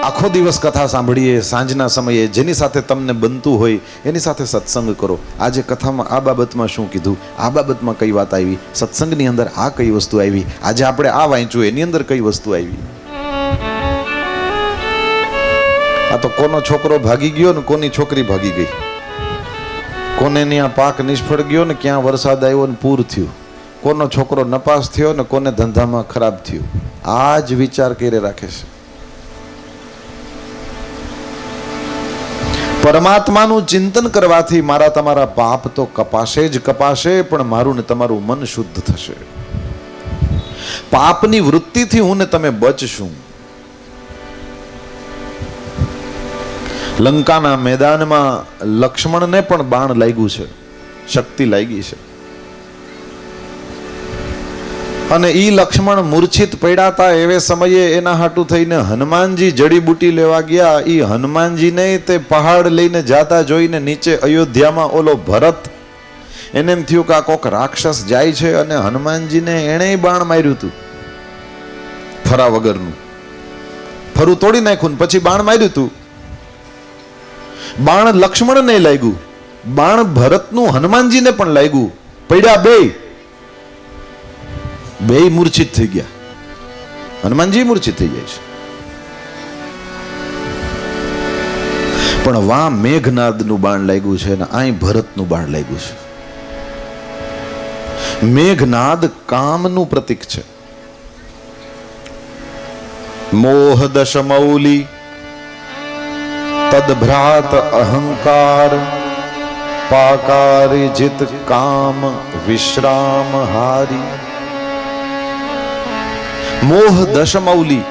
આખો દિવસ કથા સાંભળીએ, સાંજના સમયે જેની સાથે તમને બનતું હોય એની સાથે સત્સંગ કરો. આજે કથામાં આ બાબતમાં શું કીધું, આ બાબતમાં કઈ વાત આવી, સત્સંગની અંદર આ કઈ વસ્તુ આવી, આજે આપણે આ વાંચ્યું એની અંદર કઈ વસ્તુ આવી. આ તો કોનો છોકરો ભાગી ગયો ને કોની છોકરી ભાગી ગઈ, કોને ત્યાં પાક નિષ્ફળ ગયો ને ક્યાં વરસાદ આવ્યો ને પૂર થયું, કોનો છોકરો નપાસ થયો ને કોને ધંધામાં ખરાબ થયું. આ જ વિચાર કરી રાખે છે. પરમાત્માનું ચિંતન કરવાથી મારા તમારા પાપ તો કપાશે જ કપાશે, પણ મારું ને તમારું મન શુદ્ધ થશે. પાપની વૃત્તિથી હું ને તમે બચશું. લંકાના મેદાનમાં લક્ષ્મણને પણ બાણ લાગ્યું છે, શક્તિ લાગી છે, અને ઈ લક્ષ્મણ મૂર્છિત પડ્યા હતા. એવે સમયે એના હાટું થઈને હનુમાનજી જડીબુટી લેવા ગયા. ઈ હનુમાનજીને તે પહાડ લઈને જાતા જોઈને નીચે અયોધ્યામાં ઓલો ભરત, એને એમ થયું કે આ કોક રાક્ષસ જાય છે, અને હનુમાનજીને એણે બાણ માર્યું હતું ફરા વગરનું, ફરું તોડી નાખ્યું, પછી બાણ માર્યું હતું. બાણ લક્ષ્મણને લાગ્યું, બાણ ભરતનું હનુમાનજીને પણ લાગ્યું. પડ્યા બે મૂર્છિત થઈ ગયા. હનુમાનજી મૂર્છિત થઈ જાય છે. પણ વા મેઘનાદનું બાણ લાગ્યું છે ને અહીં ભરતનું બાણ લાગ્યું છે. મેઘનાદ કામનું પ્રતીક છે. મોહ દશમૌલી તદભ્રાત અહંકાર પાકારી જીત કામ વિશ્રામ હારી. મોહ દશમૌલી,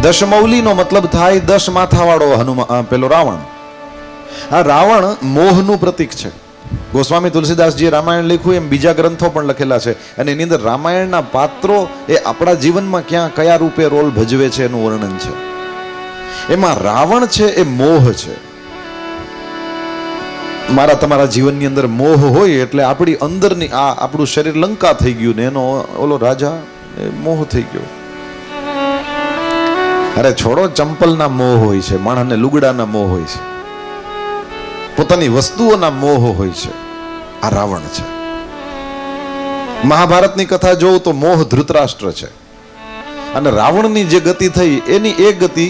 દશમૌલીનો મતલબ થાય 10 માથાવાળો હનુમાન, પેલો રાવણ. આ રાવણ મોહનું પ્રતીક છે. ગોસ્વામી તુલસીદાસજીએ રામાયણ લખ્યું એમ બીજા ગ્રંથો પણ લખેલા છે, અને એની અંદર રામાયણના પાત્રો એ આપણા જીવનમાં ક્યાં કયા રૂપે રોલ ભજવે છે એનું વર્ણન છે. એમાં રાવણ છે એ મોહ છે. મારા તમારા જીવનની અંદર મોહ હોય એટલે આપણી અંદરની આ આપણું શરીર લંકા થઈ ગયું ને એનો ઓલો રાજા મોહ થઈ ગયો. અરે છોડો, ચંપલના મોહ હોય છે, માણસને લુગડાના મોહ હોય છે, પોતાની વસ્તુઓના મોહ હોય છે. આ રાવણ છે. મહાભારતની કથા જોઉં તો મોહ ધૃતરાષ્ટ્ર છે, અને રાવણની જે ગતિ થઈ એની એક ગતિ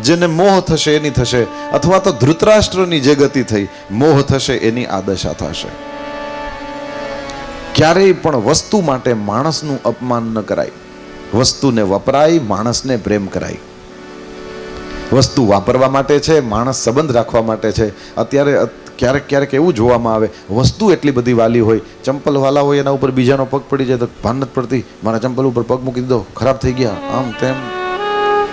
જેને મોહ થશે એની થશે, અથવા તો ધૃતરાષ્ટ્રની જે ગતિ થઈ મોહ થશે એની આ દશા થશે. ક્યારેય પણ વસ્તુ માટે માણસનું અપમાન ન કરાય. વસ્તુને વપરાય, માણસને પ્રેમ કરાય. વસ્તુ વાપરવા માટે છે, માણસ સંબંધ રાખવા માટે છે. અત્યારે ક્યારેક ક્યારેક એવું જોવામાં આવે, વસ્તુ એટલી બધી વાલી હોય, ચંપલ વાલા હોય, એના ઉપર બીજાનો પગ પડી જાય તો ભાન નથી પડતી, મારા ચંપલ ઉપર પગ મૂકી દીધો, ખરાબ થઈ ગયા, આમ તેમ.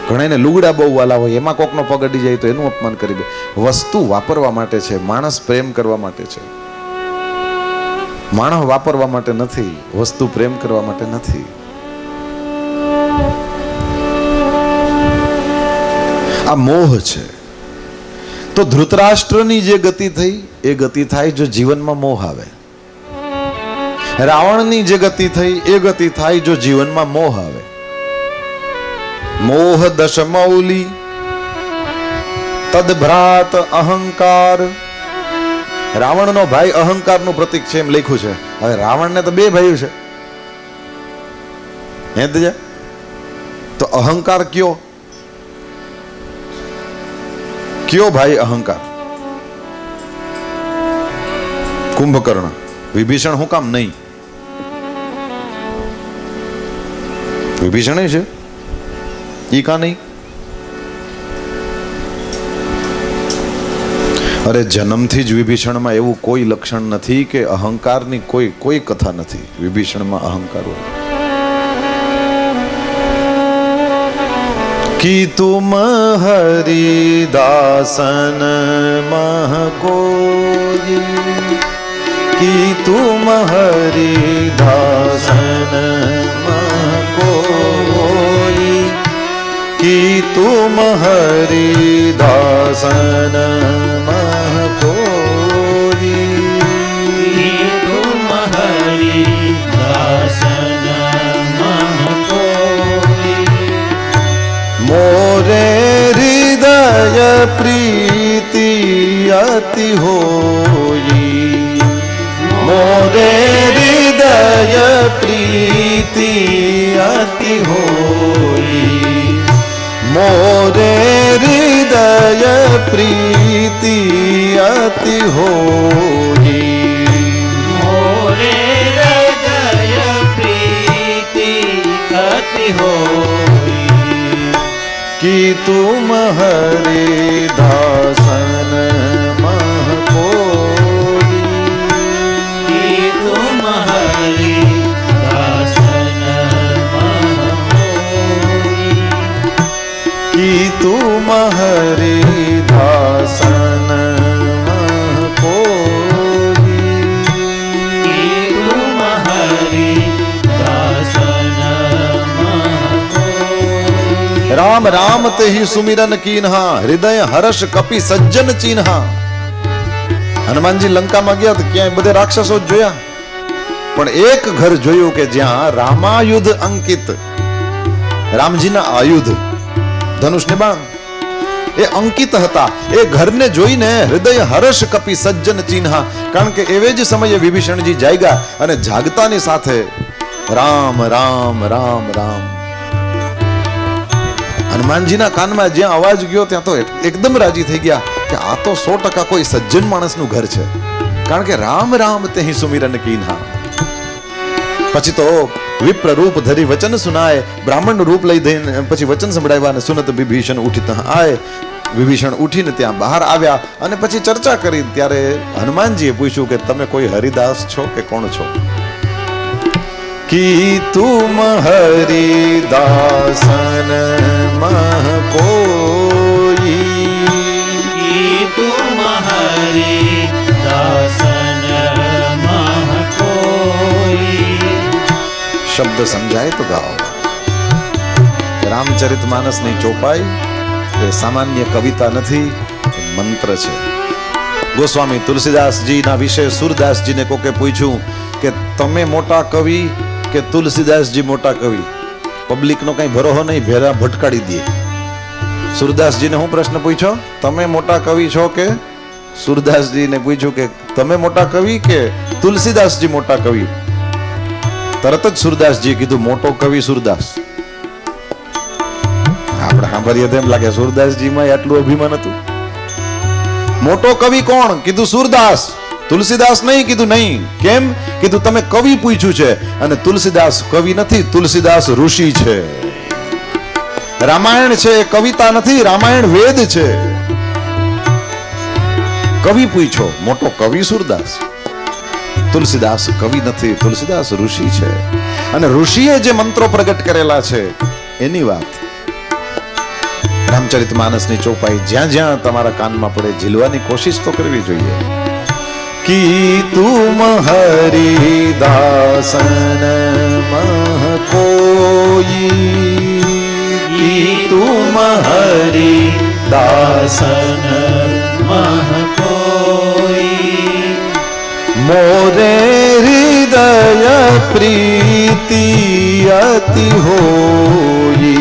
ઘણાને લુગડા બહુ વાલા હોય, એમાં કોકનો પગ અડી જાય તો એનું અપમાન કરી દે. વસ્તુ વાપરવા માટે છે, માણસ પ્રેમ કરવા માટે છે. માણસ વાપરવા માટે નથી, વસ્તુ પ્રેમ કરવા માટે નથી. આ મોહ છે. તો ધૃતરાષ્ટ્રની જે ગતિ થઈ એ ગતિ થાય જો જીવનમાં મોહ આવે. રાવણની જે ગતિ થઈ એ ગતિ થાય જો જીવનમાં મોહ આવે. મોહ દશમૌલી તદભ્રાત અહંકાર. રાવણનો ભાઈ અહંકારનું પ્રતીક છે એમ લખ્યું છે. હવે રાવણને તો 2 ભાઈઓ છે, તો અહંકાર કયો ભાઈ? અહંકાર કુંભકર્ણ. વિભીષણ હું કામ નહીં? વિભીષણ છે, ઈ કા નહીં? અરે જન્મથી જ વિભીષણમાં એવું કોઈ લક્ષણ નથી કે અહંકારની કોઈ કથા નથી. વિભીષણમાં અહંકાર હોય. कि तुम हरिदासन महकोई, कि तुम हरिदासन महकोई, कि तुम हरिदासन महकोई, कि तुम हरिदासन महकोई। मोरे હૃદય પ્રીતિ અતિ હોઈ મોરે હૃદય પ્રીતિ અતિ હોઈ મોરે હૃદય પ્રીતિ અતિ હોઈ મોરે હૃદય પ્રીતિ અતિ હોઈ कि तुम हरि दासन मह कोई कि तुम हरि दासन मह होई कि तुम हरि दासन मह कोई कि तुम हरि दासन मह होई राम राम ते ही सुमिरन कीन्हा हृदय हर्ष कपि सज्जन चीन्हा હનુમાનજી લંકામાં ગયા તો ક્યાંય બધે રાક્ષસો જ જોયા પણ એક ઘર જોયું કે જ્યાં રામાયુધ અંકિત રામજીના આયુધ ધનુષ ને બાણ એ અંકિત હતા. એ ઘરને જોઈને હૃદય હર્ષ કપી સજ્જન ચિન્હા કારણ કે એવે જ સમયે વિભીષણજી જાગ્યા અને જાગતાની સાથે રામ રામ રામ રામ હનુમાનજીના કાનમાં જ્યાં અવાજ ગયો ત્યાં તો એકદમ રાજી થઈ ગયા કે આ તો 100% કોઈ સજ્જન માણસનું ઘર છે કારણ કે રામ રામ તેહી સુમિરન કીન્હા. પછી તો વિપ્ર રૂપ ધરી વચન સુનાય બ્રાહ્મણ રૂપ લઈ દઈને પછી વચન સંભળાવ્યા અને સુનત વિભીષણ ઉઠી આય વિભીષણ ઉઠીને ત્યાં બહાર આવ્યા અને પછી ચર્ચા કરી. ત્યારે હનુમાનજીએ પૂછ્યું કે તમે કોઈ હરિદાસ છો કે કોણ છો? કી તુમ હરિદાસન મહ કોઈ कि तुम हरि दासन मह कोई શબ્દ સમજાય તો ગાઓ. રામચરિતમાનસની ચોપાઈ એ સામાન્ય કવિતા નથી, મંત્ર છે. ગોસ્વામી તુલસીદાસજીના વિશે સુરદાસજીને કોકે પૂછ્યું કે તમે મોટા કવિ કે તુલસીદાસજી મોટા કવિ? પબ્લિકનો કઈ ભરોહો નહીં, ભેરા ભટકાડી દે. સુરદાસજીને હું પ્રશ્ન પૂછ્યો, તમે મોટા કવિ છો કે? સુરદાસજીને પૂછ્યું કે તમે મોટા કવિ કે તુલસીદાસજી મોટા કવિ? તરત જ સુરદાસજી કીધું મોટો કવિ સુરદાસ. આપણે સાંભળીએ તેમ લાગે સુરદાસજીમાં આટલું અભિમાન હતું. મોટો કવિ કોણ? કીધું સુરદાસ. તુલસીદાસ નહીં? કીધું નહીં. કેમ? કીધું તમે કવિ પૂછ્યું છે અને તુલસીદાસ કવિ નથી, તુલસીદાસ ઋષિ છે. રામાયણ છે કવિતા નથી, રામાયણ વેદ છે. કવિ પૂછો, મોટો કવિ સુરદાસ. તુલસીદાસ કવિ નથી, તુલસીદાસ ઋષિ છે. અને ઋષિએ જે મંત્રો પ્રગટ કરેલા છે એની વાત. રામચરિતમાનસની ચોપાઈ જ્યાં જ્યાં તમારા કાનમાં પડે ઝીલવાની કોશિશ તો કરવી જોઈએ. કી તુમ હરિદાસન મહ કોઈ कि तुम हरि दासन मह कोई मोरे हृदय प्रीति अति होई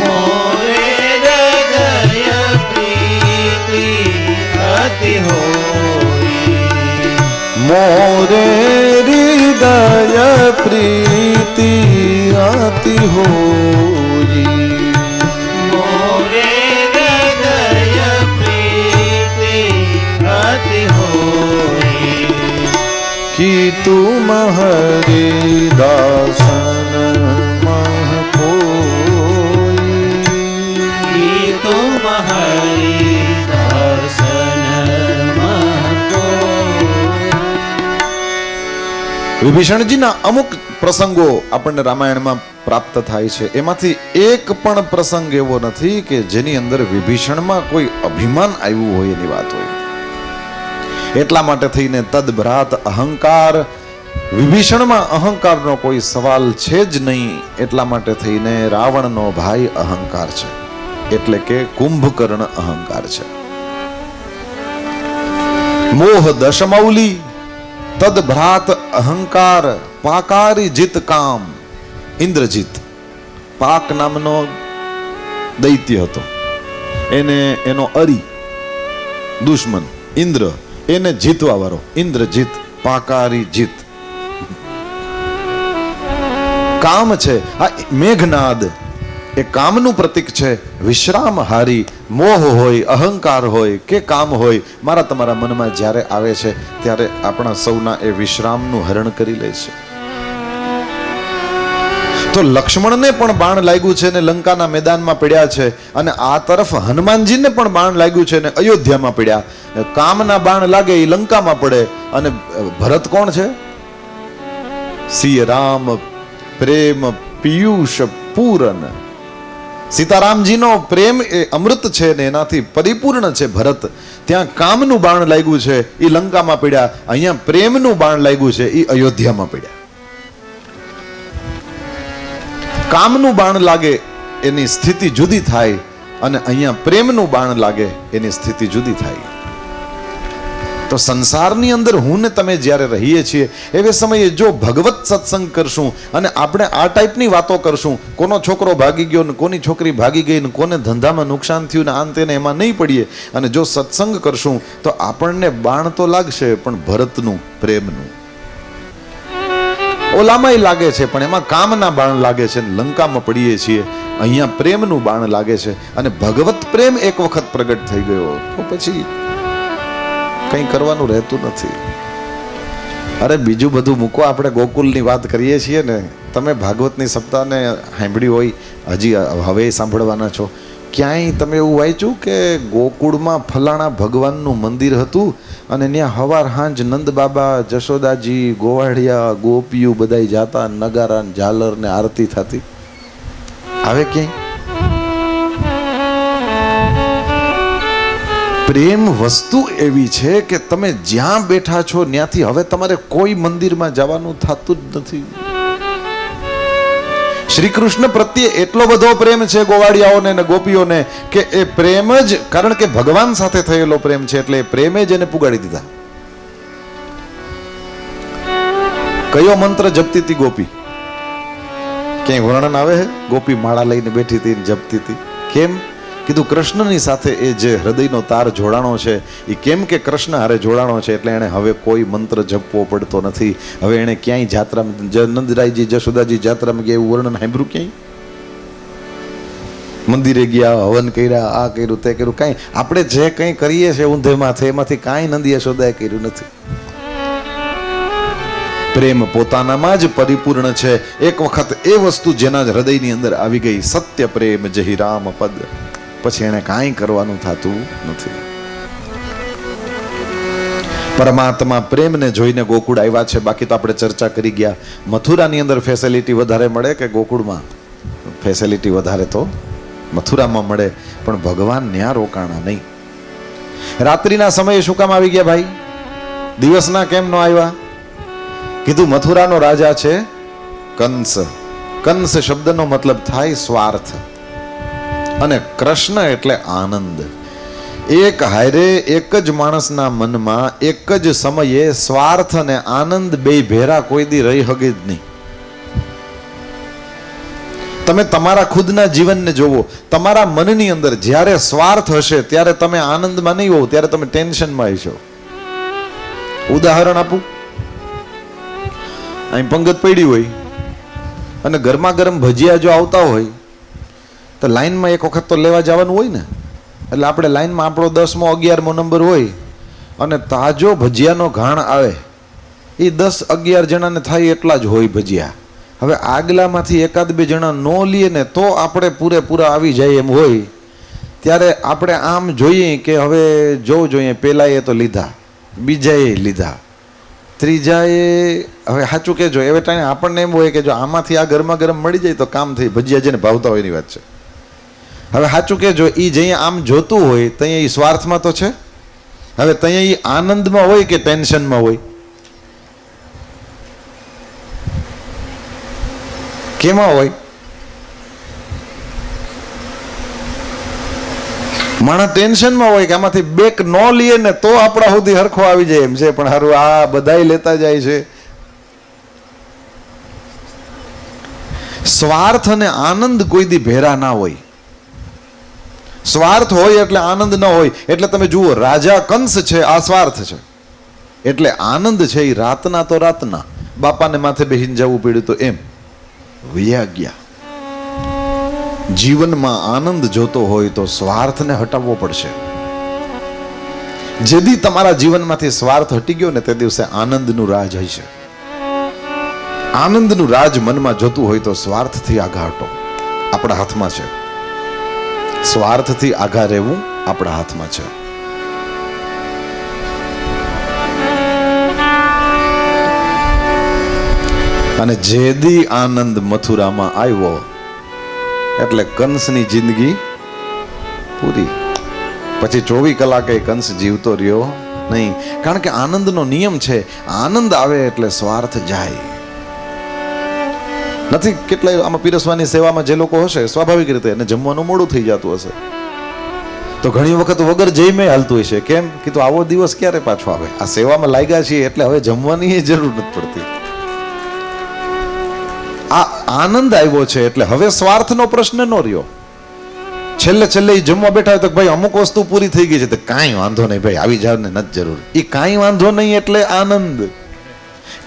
मोरे हृदय प्रीति अति होई मोरे हृदय प्रीति अति होई मोरे हृदय प्रीति अति होई कि तुम हरिदासन मह कोई कि तुम हरि दासन मह कोई વિભીષણજીના અમુક પ્રસંગો આપણને રામાયણમાં પ્રાપ્ત થાય છે. એમાંથી એક પણ પ્રસંગ એવો નથી કે જેની અંદર વિભીષણમાં કોઈ અભિમાન આવ્યું હોય એની વાત હોય. એટલા માટે થઈને તદભ્રાત અહંકાર, વિભીષણમાં અહંકારનો કોઈ સવાલ છે જ નહીં. એટલા માટે થઈને રાવણનો ભાઈ અહંકાર છે, એટલે કે કુંભકર્ણ અહંકાર છે. મોહ દશમૌલી તદભ્રાત અહંકાર પાકારી જીત કામ. ઇન્દ્રજીત પાક નામનો દૈત્ય હતો, એને એનો અરી દુશ્મન ઇન્દ્ર, એને જીતવા વાળો ઇન્દ્રજીત, પાકારી જીત. કામ છે આ મેઘનાદ, એ કામનું પ્રતીક છે. વિશ્રામહારી, મોહ હોય, અહંકાર હોય કે કામ હોય, મારા તમારા મનમાં જ્યારે આવે છે ત્યારે આપણા સૌના એ વિશ્રામનું હરણ કરી લે છે. તો લક્ષ્મણને પણ બાણ લાગ્યું છે ને લંકાના મેદાનમાં પડ્યા છે, અને આ તરફ હનુમાનજીને પણ બાણ લાગ્યું છે ને અયોધ્યામાં પડ્યા. કામના બાણ લાગે એ લંકામાં પડે, અને ભરત કોણ છે? સિય રામ પ્રેમ પિયુષ પૂરન. સીતારામજીનો પ્રેમ એ અમૃત છે ને એનાથી પરિપૂર્ણ છે ભરત. ત્યાં કામનું બાણ લાગ્યું છે એ લંકામાં પડ્યા, અહીંયા પ્રેમનું બાણ લાગ્યું છે એ અયોધ્યામાં પડ્યા. કામનું બાણ લાગે એની સ્થિતિ જુદી થાય, અને અહીંયા પ્રેમનું બાણ લાગે એની સ્થિતિ જુદી થાય. તો સંસારની અંદર હું ને તમે જ્યારે રહીએ છીએ એવે સમયે જો ભગવત સત્સંગ કરશું અને આપણે આ ટાઈપની વાતો કરશું, કોનો છોકરો ભાગી ગયો ને કોની છોકરી ભાગી ગઈ ને કોને ધંધામાં નુકસાન થયું ને આન તેને એમાં નહીં પડીએ, અને જો સત્સંગ કરશું તો આપણને બાણ તો લાગશે, પણ ભરતનું પ્રેમનું. ઓલામાંય લાગે છે પણ એમાં કામના બાણ લાગે છે, લંકામાં પડીએ છીએ, અહીંયા પ્રેમનું બાણ લાગે છે. અને ભગવત પ્રેમ એક વખત પ્રગટ થઈ ગયો તો પછી કંઈ કરવાનું રહેતું નથી. અરે બીજું બધું મૂકો, આપણે ગોકુલની વાત કરીએ છીએ ને. તમે ભાગવતની સપ્તાહને સાંભળી હોય, હજી હવે સાંભળવાના છો. ક્યાંય તમે એવું વાંચ્યું કે ગોકુળમાં ફલાણા ભગવાનનું મંદિર હતું અને ત્યાં હવાર હાંજ નંદ બાબા, જશોદાજી, ગોવાળિયા, ગોપીઓ બધાય જાતા, નગારા ઝાલર ને આરતી થતી? આવે ક્યાંય? પ્રેમ વસ્તુ એવી છે કે તમે જ્યાં બેઠા છો ત્યાંથી હવે તમારે કોઈ મંદિરમાં જવાનું થતું જ નથી. શ્રી કૃષ્ણ પ્રત્યે એટલો બધો પ્રેમ છે ગોવાળિયાઓને ને ગોપીઓને કે એ પ્રેમ જ, કારણ કે ભગવાન સાથે થયેલો પ્રેમ છે એટલે એ પ્રેમે જ એને પુગાડી દીધા. કયો મંત્ર જપતી હતી ગોપી? ક્યાંય વર્ણન આવે છે? ગોપી માળા લઈને બેઠી હતી ને જપતી હતી. કેમ? કીધું કૃષ્ણની સાથે એ જે હૃદયનો તાર જોડાણો છે એ કેમ કે કૃષ્ણ હારે જોડાણો છે એટલે એને હવે કોઈ મંત્ર જપવો પડતો નથી. હવે એને ક્યાંય જાત્રામાં નંદરાયજી જશોદાજી જાત્રામાં ગયા એવું વર્ણન સાંભળ્યું ક્યાંય? મંદિરે ગયા, હવન કર્યા, આ કર્યું તે કર્યું, કાંઈ આપણે જે કંઈ કરીએ છીએ ઊંધેમાં એમાંથી કાંઈ નંદી યશોદાએ કર્યું નથી. પ્રેમ પોતાનામાં જ પરિપૂર્ણ છે. એક વખત એ વસ્તુ જેના હૃદયની અંદર આવી ગઈ, સત્ય પ્રેમ જહી રામ પદ, પછી એને કાંઈ કરવાનું થતું નથી. પરમાત્મા પ્રેમને જોઈને ગોકુળ આવ્યા છે. બાકી તો આપણે ચર્ચા કરી ગયા, મથુરાની અંદર ફેસિલિટી વધારે મળે કે ગોકુળમાં? ફેસિલિટી વધારે તો મથુરામાં મળે, પણ ભગવાન ન્યા રોકાણા નહીં. રાત્રિના સમયે શું કામ આવી ગયા ભાઈ? દિવસના કેમ ન આવ્યા? કીધું મથુરાનો રાજા છે કંસ. કંસ શબ્દનો મતલબ થાય સ્વાર્થ, અને કૃષ્ણ એટલે આનંદ. એક હારે એક જ માણસના મનમાં એક જ સમયે સ્વાર્થ અને આનંદ બે ભેરા કોઈ દી રહી શકે જ નહીં. તમે તમારા ખુદના જીવનને જોવો, તમારા મનની અંદર જ્યારે સ્વાર્થ હશે ત્યારે તમે આનંદમાં નહીં હોવ, ત્યારે તમે ટેન્શનમાં હશો. ઉદાહરણ આપું, અહીં પંગત પડી હોય અને ગરમા ગરમ ભજીયા જો આવતા હોય તો લાઈનમાં એક વખત તો લેવા જવાનું હોય ને. એટલે આપણે લાઈનમાં આપણો 10મો 11મો નંબર હોય અને તાજો ભજીયાનો ઘાણ આવે, એ 10-11 જણાને થાય એટલા જ હોય ભજીયા. હવે આગલામાંથી એકાદ બે જણા ન લઈએ ને તો આપણે પૂરેપૂરા આવી જાય એમ હોય, ત્યારે આપણે આમ જોઈએ કે હવે જોવું જોઈએ, પેલાએ તો લીધા, બીજાએ લીધા, ત્રીજાએ, હવે સાચું કહેજો એવે ટાઈમે આપણને એમ હોય કે જો આમાંથી આ ગરમા ગરમ મળી જાય તો કામ થઈ, ભજીયા જેને ભાવતા હોય એની વાત છે. હવે સાચું કહેજો, એ જ્યાં આમ જોતું હોય ત્યાં એ સ્વાર્થમાં તો છે. હવે ત્યાં એ આનંદમાં હોય કે ટેન્શનમાં હોય? કેમાં હોય? માણસ ટેન્શનમાં હોય કે આમાંથી બેક ન લઈએ ને તો આપણા સુધી હરખો આવી જાય એમ છે, પણ સારું આ બધાય લેતા જાય છે. સ્વાર્થ અને આનંદ કોઈ દી ભેરા ના હોય. સ્વાર્થ હોય એટલે આનંદ ન હોય. એટલે તમે જુઓ, રાજા કંસ છે, આ સ્વાર્થ છે. એટલે આનંદ છે એ રાતના તો રાતના, બાપાને માથે બેહીને જવું પડ્યું તો એમ વયા ગયા. જીવનમાં આનંદ જોતો હોય તો સ્વાર્થને હટાવવો પડશે. જેથી તમારા જીવનમાંથી સ્વાર્થ હટી ગયો ને તે દિવસે આનંદનું રાજ હશે. આનંદનું રાજ મનમાં જોતું હોય તો સ્વાર્થથી આઘા હટો. આપણા હાથમાં છે. સ્વાર્થથી આઘા રહેવું આપણા હાથમાં છે. અને જેદી આનંદ મથુરામાં આવ્યો એટલે કંસની જિંદગી પૂરી. પછી 24 કલાકે કંસ જીવતો રહ્યો નહીં. કારણ કે આનંદનો નિયમ છે, આનંદ આવે એટલે સ્વાર્થ જાય નથી. કેટલાય આમાં પીરસવાની સેવામાં જે લોકો હશે, સ્વાભાવિક રીતે એને જમવાનું મોડું થઈ જતું હશે, તો ઘણી વખત વગર જઈમે હાલતું હશે. કેમ કે તો આવો દિવસ ક્યારે પાછો આવે? આ સેવામાં લાગ્યા છીએ એટલે હવે જમવાની જરૂર નથી પડતી. આ આનંદ આવ્યો છે એટલે હવે સ્વાર્થનો પ્રશ્ન ન રહ્યો. છેલ્લે છેલ્લે જમવા બેઠા હોય તો ભાઈ અમુક વસ્તુ પૂરી થઈ ગઈ છે, તો કાંઈ વાંધો નહીં ભાઈ, આવી જાવ ને નથી જરૂર. એ કાંઈ વાંધો નહીં એટલે આનંદ,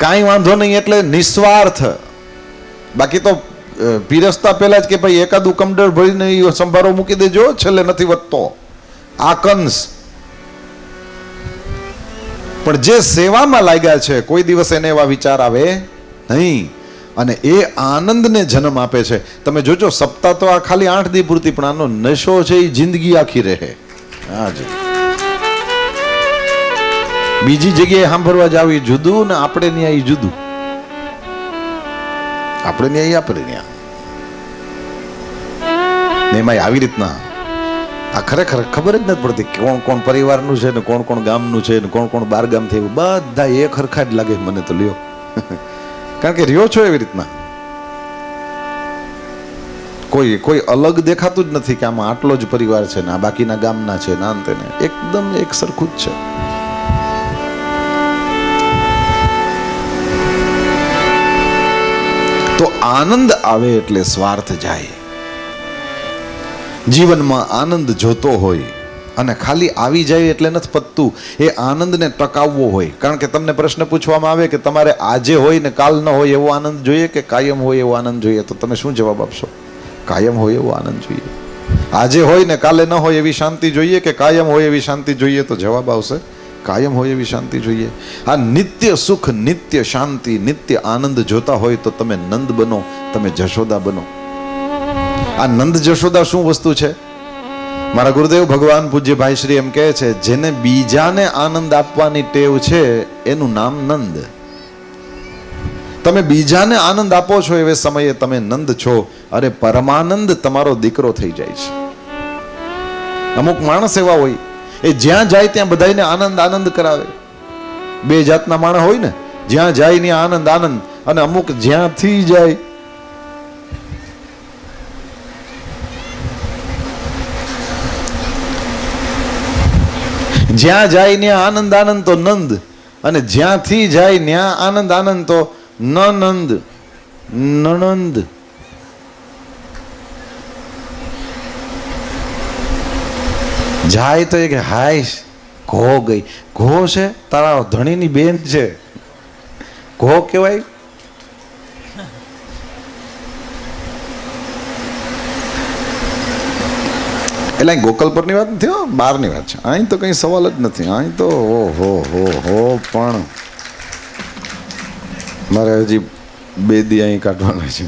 કાંઈ વાંધો નહીં એટલે નિસ્વાર્થ. બાકી તો પીરસતા પહેલા જ કે ભાઈ એકાદું કમડર ભરીને સંભારો મૂકી દેજો, છેલ્લે નથી વધતો. આ કંસ. પણ જે સેવામાં લાગ્યા છે કોઈ દિવસ એને એવા વિચાર આવે નહીં. અને એ આનંદને જન્મ આપે છે. તમે જોજો, સપ્તાહ તો આ ખાલી 8 દી પૂરતી, પણ આનો નશો છે એ જિંદગી આખી રહે. હાજી, બીજી જગ્યાએ સાંભળવા જાવ એ જુદું ને આપણે ત્યાં એ જુદું. આપણે ત્યાં આપણે ત્યાં ને એમાં આવી રીતના આ ખરેખર ખબર જ નથી પડતી કોણ કોણ પરિવારનું છે ને કોણ કોણ ગામનું છે ને કોણ કોણ બાર ગામ થયું. બધા એક હરખા જ લાગે મને તો. લ્યો, કારણ કે રહ્યો છો એવી રીતના. કોઈ અલગ દેખાતું જ નથી કે આમાં આટલો જ પરિવાર છે ને આ બાકીના ગામના છે ને અંતે ને એકદમ એક સરખું જ છે. તો આનંદ આવે એટલે સ્વાર્થ જાય. જીવનમાં આનંદ જોતો હોય અને ખાલી આવી જાય એટલે નથી પતતું. એ આનંદને ટકાવવો હોય. કારણ કે તમને પ્રશ્ન પૂછવામાં આવે કે તમારે આજે હોય ને કાલ ન હોય એવો આનંદ જોઈએ કે કાયમ હોય એવો આનંદ જોઈએ, તો તમે શું જવાબ આપશો? કાયમ હોય એવો આનંદ જોઈએ. આજે હોય ને કાલે ન હોય એવી શાંતિ જોઈએ કે કાયમ હોય એવી શાંતિ જોઈએ? તો જવાબ આવશે કાયમ હોય એવી શાંતિ જોઈએ. આ નિત્ય સુખ, નિત્ય શાંતિ, નિત્ય આનંદ જોતા હોય તો તમે નંદ બનો, તમે જશોદા બનો. આ નંદ જશોદા શું વસ્તુ છે? મારા ગુરુદેવ ભગવાન પૂજ્ય ભાઈ શ્રી એમ કહે છે, જેને બીજાને આનંદ આપવાની ટેવ છે એનું નામ નંદ. તમે બીજાને આનંદ આપો છો એવે સમયે તમે નંદ છો. અરે પરમાનંદ તમારો દીકરો થઈ જાય છે. અમુક માણસ એવા હોય, એ જ્યાં જાય ત્યાં બધાને આનંદ આનંદ કરાવે. બે જાતના માણસ હોય ને, જ્યાં જાય ને આનંદ આનંદ, અને અમુક જ્યાંથી જાય જ્યાં જાય ત્યાં આનંદ આનંદ તો નંદ, અને જ્યાંથી જાય ત્યાં આનંદ આનંદ તો નનંદ નનંદ. જાય તો એ કે હાય ઘો ગઈ. ઘો છે તારા ધણીની બેન છે, ઘો કહેવાય. એટલે અહીં ગોકલ પરની વાત નથી, બહારની વાત છે. અહીં તો કઈ સવાલ જ નથી. અહીં તો હો પણ મારે હજી 2 દી અહીં કાઢવાના છે.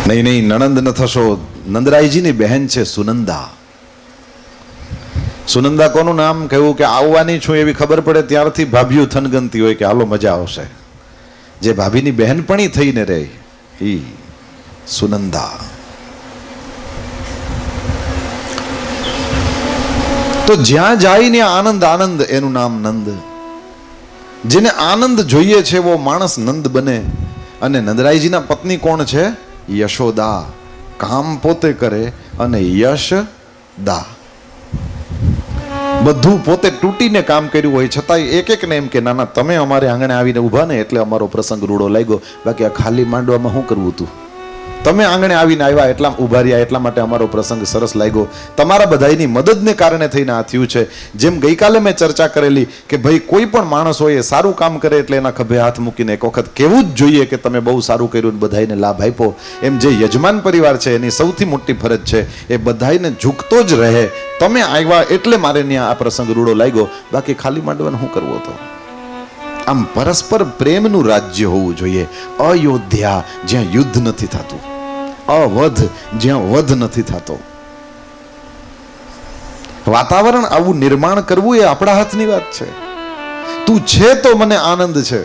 નહીં નણંદ ન થશો. નંદરાયજીની બહેન છે સુનંદા. સુનંદા કોનું નામ કહ્યું કે આવવાની છું એવી ખબર પડે ત્યારથી ભાભીઓ થનગનતી હોય કે હાલો મજા આવશે. જે ભાભીની બહેનપણી થઈને રહે ઈ સુનંદા. તો જ્યાં જાય ને આનંદ આનંદ, એનું નામ નંદ. જેને આનંદ જોઈએ છે એવો માણસ નંદ બને. અને નંદરાયજીના પત્ની કોણ છે? યશોદા. કામ પોતે કરે અને યશ દા. બધું પોતે તૂટીને કામ કર્યું હોય છતાંય એક એકને એમ કે ના ના તમે અમારે આંગણે આવીને ઊભા ને એટલે અમારો પ્રસંગ રૂડો લાગ્યો, બાકી આ ખાલી માંડવામાં શું કરવું હતું? તમે આંગણે આવીને આવ્યા એટલા ઊભા રહ્યા એટલા માટે અમારો પ્રસંગ સરસ લાગ્યો. તમારા બધાની મદદને કારણે થઈને આ થયું છે. જેમ ગઈકાલે મેં ચર્ચા કરેલી કે ભાઈ કોઈ પણ માણસ હોય એ સારું કામ કરે એટલે એના ખભે હાથ મૂકીને એક વખત કહેવું જ જોઈએ કે તમે બહુ સારું કર્યું ને બધાને લાભ આપ્યો. એમ જે યજમાન પરિવાર છે એની સૌથી મોટી ફરજ છે એ બધાને ઝૂકતો જ રહે. તમે આવ્યા એટલે મારે ત્યાં આ પ્રસંગ રૂડો લાગ્યો, બાકી ખાલી માંડવાનું શું કરવું હતો? આમ પરસ્પર પ્રેમનું રાજ્ય હોવું જોઈએ. અયોધ્યા જ્યાં યુદ્ધ નથી થતું, અવધ જ્યાં વધ નથી થતો. વાતાવરણ આવું નિર્માણ કરવું એ આપણા હાથની વાત છે. તું છે તો મને આનંદ છે.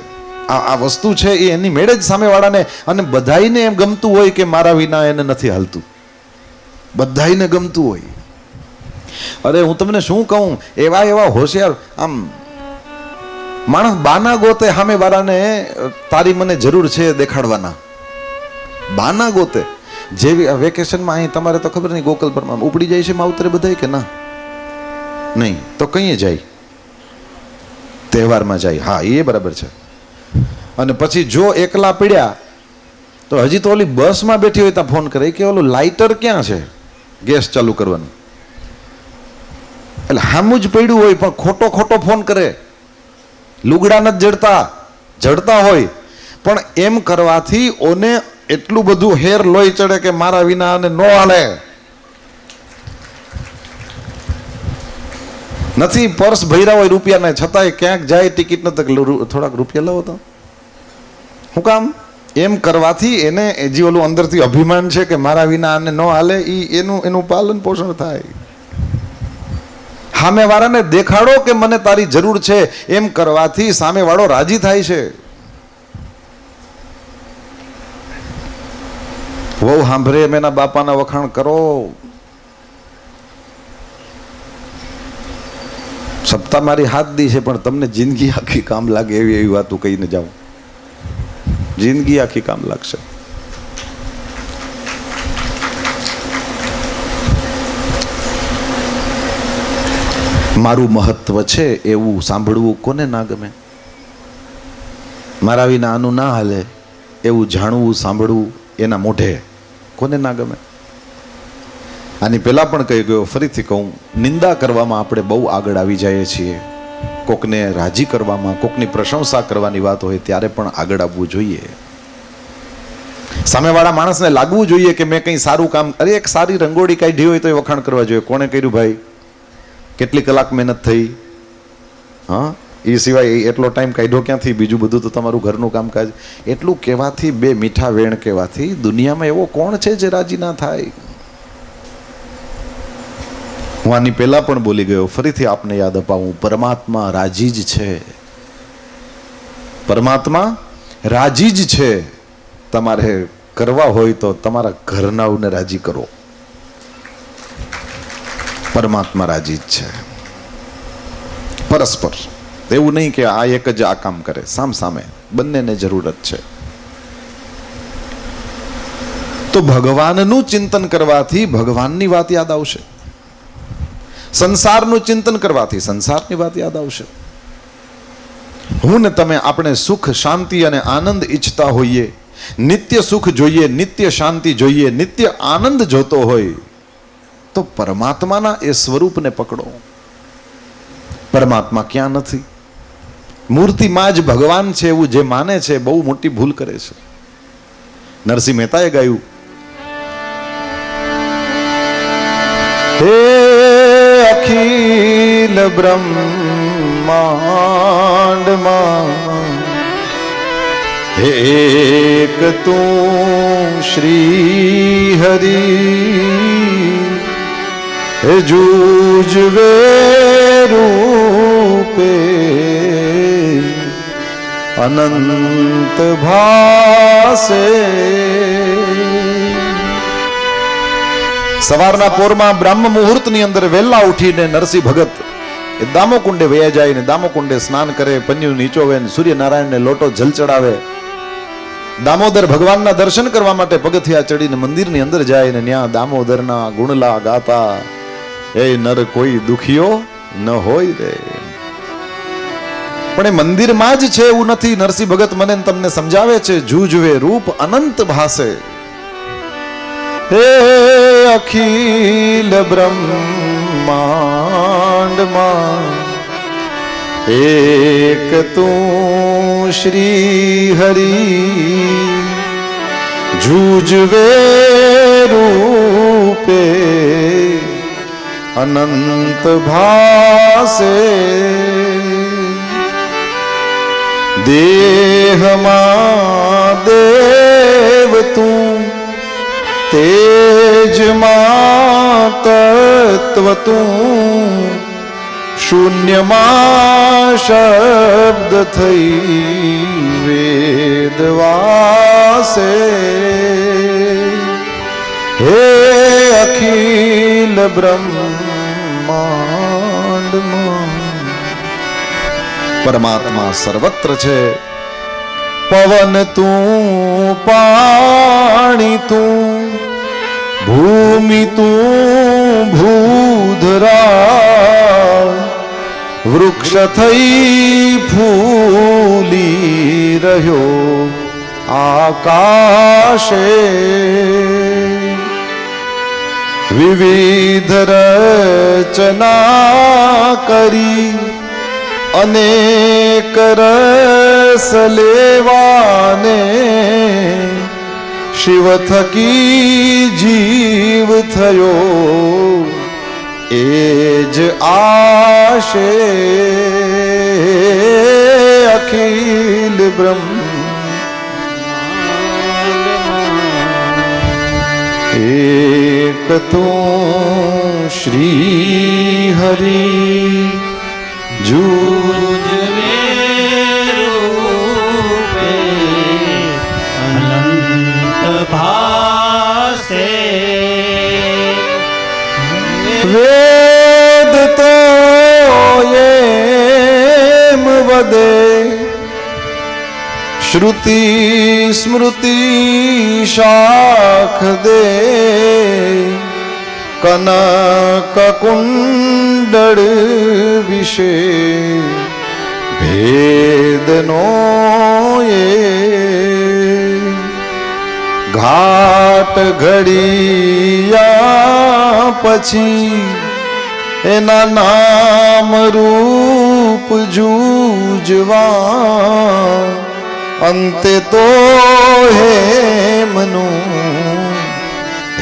આ વસ્તુ છે એ એની મેળે જ સામેવાળાને, અને બધાઈને એમ ગમતું હોય કે મારા વિના એને નથી હાલતું. બધાઈને ગમતું હોય. અરે હું તમને શું કહું, એવા એવા હોશિયાર આમ માણસ બાના ગોતે સામે વાળાને તારી મને જરૂર છે દેખાડવાના. બાના ગોતે. જેવી વેકેશનમાં અહીં તમારે તો ખબર નહીં ગોકલપરમાં ઉપડી જાય છે માવતરે બધાય કે ના? નહીં તો કઈ જાય? તહેવારમાં જાય. હા એ બરાબર છે. અને પછી જો એકલા પડ્યા તો હજી તો ઓલી બસમાં બેઠી હોય ત્યાં ફોન કરે કે ઓલું લાઇટર ક્યાં છે ગેસ ચાલુ કરવાનું. એટલે હામું જ પડ્યું હોય પણ ખોટો ખોટો ફોન કરે. લુગડા નથી જડતા હોય પણ એમ કરવાથી ઓને એટલું બધું હેર લોહી ચડે કે મારા વિના અને નો હાલે. નથી પર્સ ભર્યા હોય રૂપિયાને છતાંય ક્યાંક જાય ટિકિટ નથી, થોડાક રૂપિયા લાવો તો શું કામ? એમ કરવાથી એને જે ઓલું અંદરથી અભિમાન છે કે મારા વિના આને ન હાલે, એનું પાલન પોષણ થાય. સામે વાળાને દેખાડો કે મને તારી જરૂર છે, એમ કરવાથી સામે વાળો રાજી થાય છે. વહુ સાંભળે એમ એના બાપાના વખાણ કરો. સપ્તાહ મારી હાથ દી છે પણ તમને જિંદગી આખી કામ લાગે એવી એવી વાતો કહીને જાઓ. જિંદગી આખી કામ લાગશે. મારું મહત્વ છે એવું સાંભળવું કોને ના ગમે? મારા વિના આનું ના હાલે એવું જાણવું સાંભળવું એના મોઢે કોને ના ગમે? આની પહેલા પણ કહી ગયો, ફરીથી કહું, નિંદા કરવામાં આપણે બહુ આગળ આવી જઈએ છીએ. કોકને રાજી કરવામાં, કોકની પ્રશંસા કરવાની વાત હોય ત્યારે પણ આગળ આવવું જોઈએ. સામેવાળા માણસને લાગવું જોઈએ કે મેં કંઈ સારું કામ, અરે એક સારી રંગોળી કાઢી હોય તો એ વખાણ કરવા જોઈએ. કોણે કર્યું ભાઈ? કેટલી કલાક મહેનત થઈ? હા, એ સિવાય એટલો ટાઈમ કાઢ્યો ક્યાંથી? બીજું બધું તો તમારું ઘરનું કામકાજ. એટલું કહેવાથી, બે મીઠા વેણ કહેવાથી દુનિયામાં એવો કોણ છે જે રાજી ના થાય? હું આની પહેલા પણ બોલી ગયો, ફરીથી આપને યાદ અપાવું, પરમાત્મા રાજી જ છે. પરમાત્મા રાજી જ છે. તમારે કરવા હોય તો તમારા ઘરનાઓને રાજી કરો. પરમાત્મા રાજી જ છે. પરસ્પર. એવું નહીં કે આ એક જ આ કામ કરે, સામે બંનેને જરૂરત છે. તો ભગવાનનું ચિંતન કરવાથી ભગવાનની વાત યાદ આવશે. સંસારનું ચિંતન કરવાથી સંસારની વાત યાદ આવશે. હું ને તમે આપણે સુખ, શાંતિ અને આનંદ ઈચ્છતા હોઈએ, નિત્ય સુખ જોઈએ, નિત્ય શાંતિ જોઈએ, નિત્ય આનંદ જોતો હોય તો પરમાત્માના એ સ્વરૂપને પકડો. પરમાત્મા ક્યાં નથી? મૂર્તિમાં જ ભગવાન છે એવું જે માને છે બહુ મોટી ભૂલ કરે છે. નરસિંહ મહેતાએ ગાયું, હે અખિલ બ્રહ્માંડમાં એક તું શ્રી હરિ, જૂજવે રૂપે અનંત ભાસે. સવારના પોરમાં બ્રહ્મ મુહૂર્તની અંદર વહેલા ઉઠીને નરસિંહ ભગત એ દામોકુંડે વયા જાય ને દામોકુંડે સ્નાન કરે, પન્યું નીચોવે, સૂર્યનારાયણને લોટો જલ ચડાવે. દામોદર ભગવાનના દર્શન કરવા માટે પગથિયા ચડીને મંદિરની અંદર જાય ને ત્યાં દામોદરના ગુણલા ગાતા, એ નર કોઈ દુખિયો ન હોય રે. પણ એ મંદિરમાં જ છે એવું નથી. નરસિંહ ભગત મને ને તમને સમજાવે છે, જુજવે રૂપ અનંત ભાસે. હે અખિલ બ્રહ્માંડમાં એક તું શ્રી હરિ, જુજવે રૂપે અનંત ભાસે. દેહમાં દેવ તું, તેજમાં તત્વ તું, શૂન્યમાં શબ્દ થઈ વેદવાસે. હે અખિલ બ્રહ્માંડમાં પરમાત્મા સર્વત્ર છે. પવન તું, પાણી તું, ભૂમિ તું, ભૂધરા, વૃક્ષ થઈ ફૂલી રહ્યો આકાશે. વિવિધ રચના કરી અનેક રસ લેવાને, શિવ થકી જીવ થયો એ જ આશે. અખિલ બ્રહ્મ એક તું શ્રી હરિ, જુજવે રૂપે અનંત ભાસે. વેદ તો એમ વદે, શ્રુતિ સ્મૃતિ શાખ દે, કનક કુંડળ વિશે ભેદનો એ. ઘાટ ઘડિયા પછી એના નામ રૂપ જૂજવા, અંતે તો હેમનું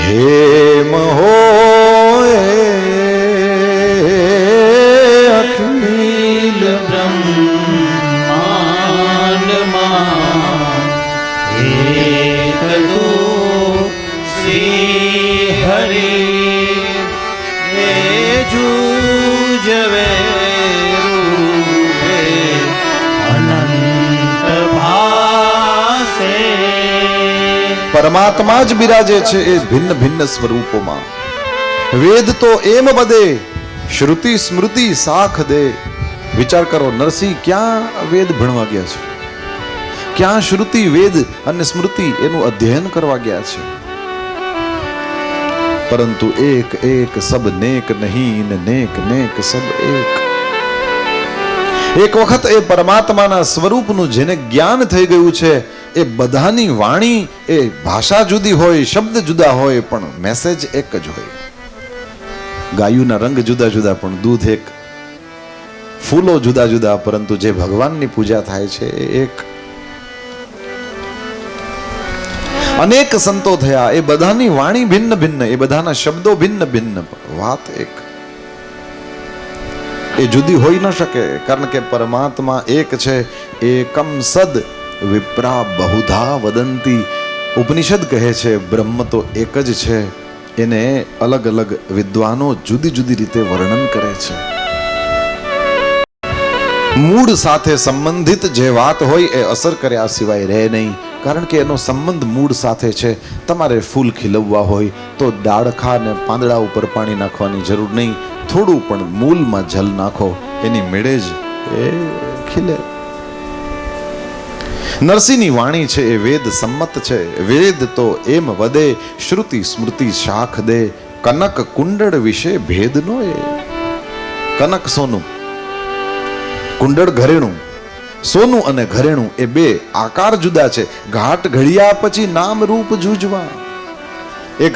હેમ હોય. અખિલ બ્રહ્માંડમાં એક તું શ્રી હરિ, એ જુજવે રૂપે અનંત ભાસે. પરમાત્મા જ બિરાજે છે એ ભિન્ન ભિન્ન સ્વરૂપોમાં. વેદ તો એમ વધે, શ્રુતિ સ્મૃતિ શાખ દે. વિચાર કરો, નરસિંહ ક્યાં વેદ ભણવા ગયા છે? ક્યાં શ્રુતિ વેદ અને સ્મૃતિ એનું અધ્યયન કરવા ગયા છે? પરંતુ એક એક સબ નેક નહીં ને નેક નેક સબ એક. એક વખત એ પરમાત્માના સ્વરૂપનું જેને જ્ઞાન થઈ ગયું છે, એ બધાની વાણી, એ ભાષા જુદી હોય, શબ્દ જુદા હોય, પણ મેસેજ એક જ હોય. ગાયુના રંગ જુદા જુદા પણ દૂધ એક, ફૂલો જુદા જુદા, પરંતુ જે ભગવાનની પૂજા થાય છે એ એક. અનેક સંતો થયા, એ બધાની વાણી ભિન્ન ભિન્ન, એ બધાના શબ્દો ભિન્ન ભિન્ન, વાત એક. એ જુદી હોઈ ન શકે, કારણ કે પરમાત્મા એક છે. એકમ સદ વિપ્રા બહુધા વદંતી. ઉપનિષદ કહે છે બ્રહ્મ તો એક જ છે, એને અલગ અલગ વિદ્વાનો જુદી જુદી રીતે વર્ણન કરે છે. મૂળ સાથે સંબંધિત જે વાત હોય એ અસર કર્યા સિવાય રહે નહીં, કારણ કે એનો સંબંધ મૂળ સાથે છે. તમારે ફૂલ ખીલવવા હોય તો ડાળખા ને પાંદડા ઉપર પાણી નાખવાની જરૂર નહીં, થોડું પણ મૂળમાં જલ નાખો, એની મેળે જ એ ખીલે. નરસિંહની વાણી છે એ વેદ સંમત છે. વેદ તો એમ વદે, શ્રુતિ સ્મૃતિ શાખ દે, કનક કુંડળ વિશે ભેદ નો એ. કનક સોનું, કુંડળ ઘરેણું. સોનું અને ઘરેણું એ બે આકાર જુદા છે. ઘાટ ઘડિયા પછી નામ રૂપ જૂજવા. એક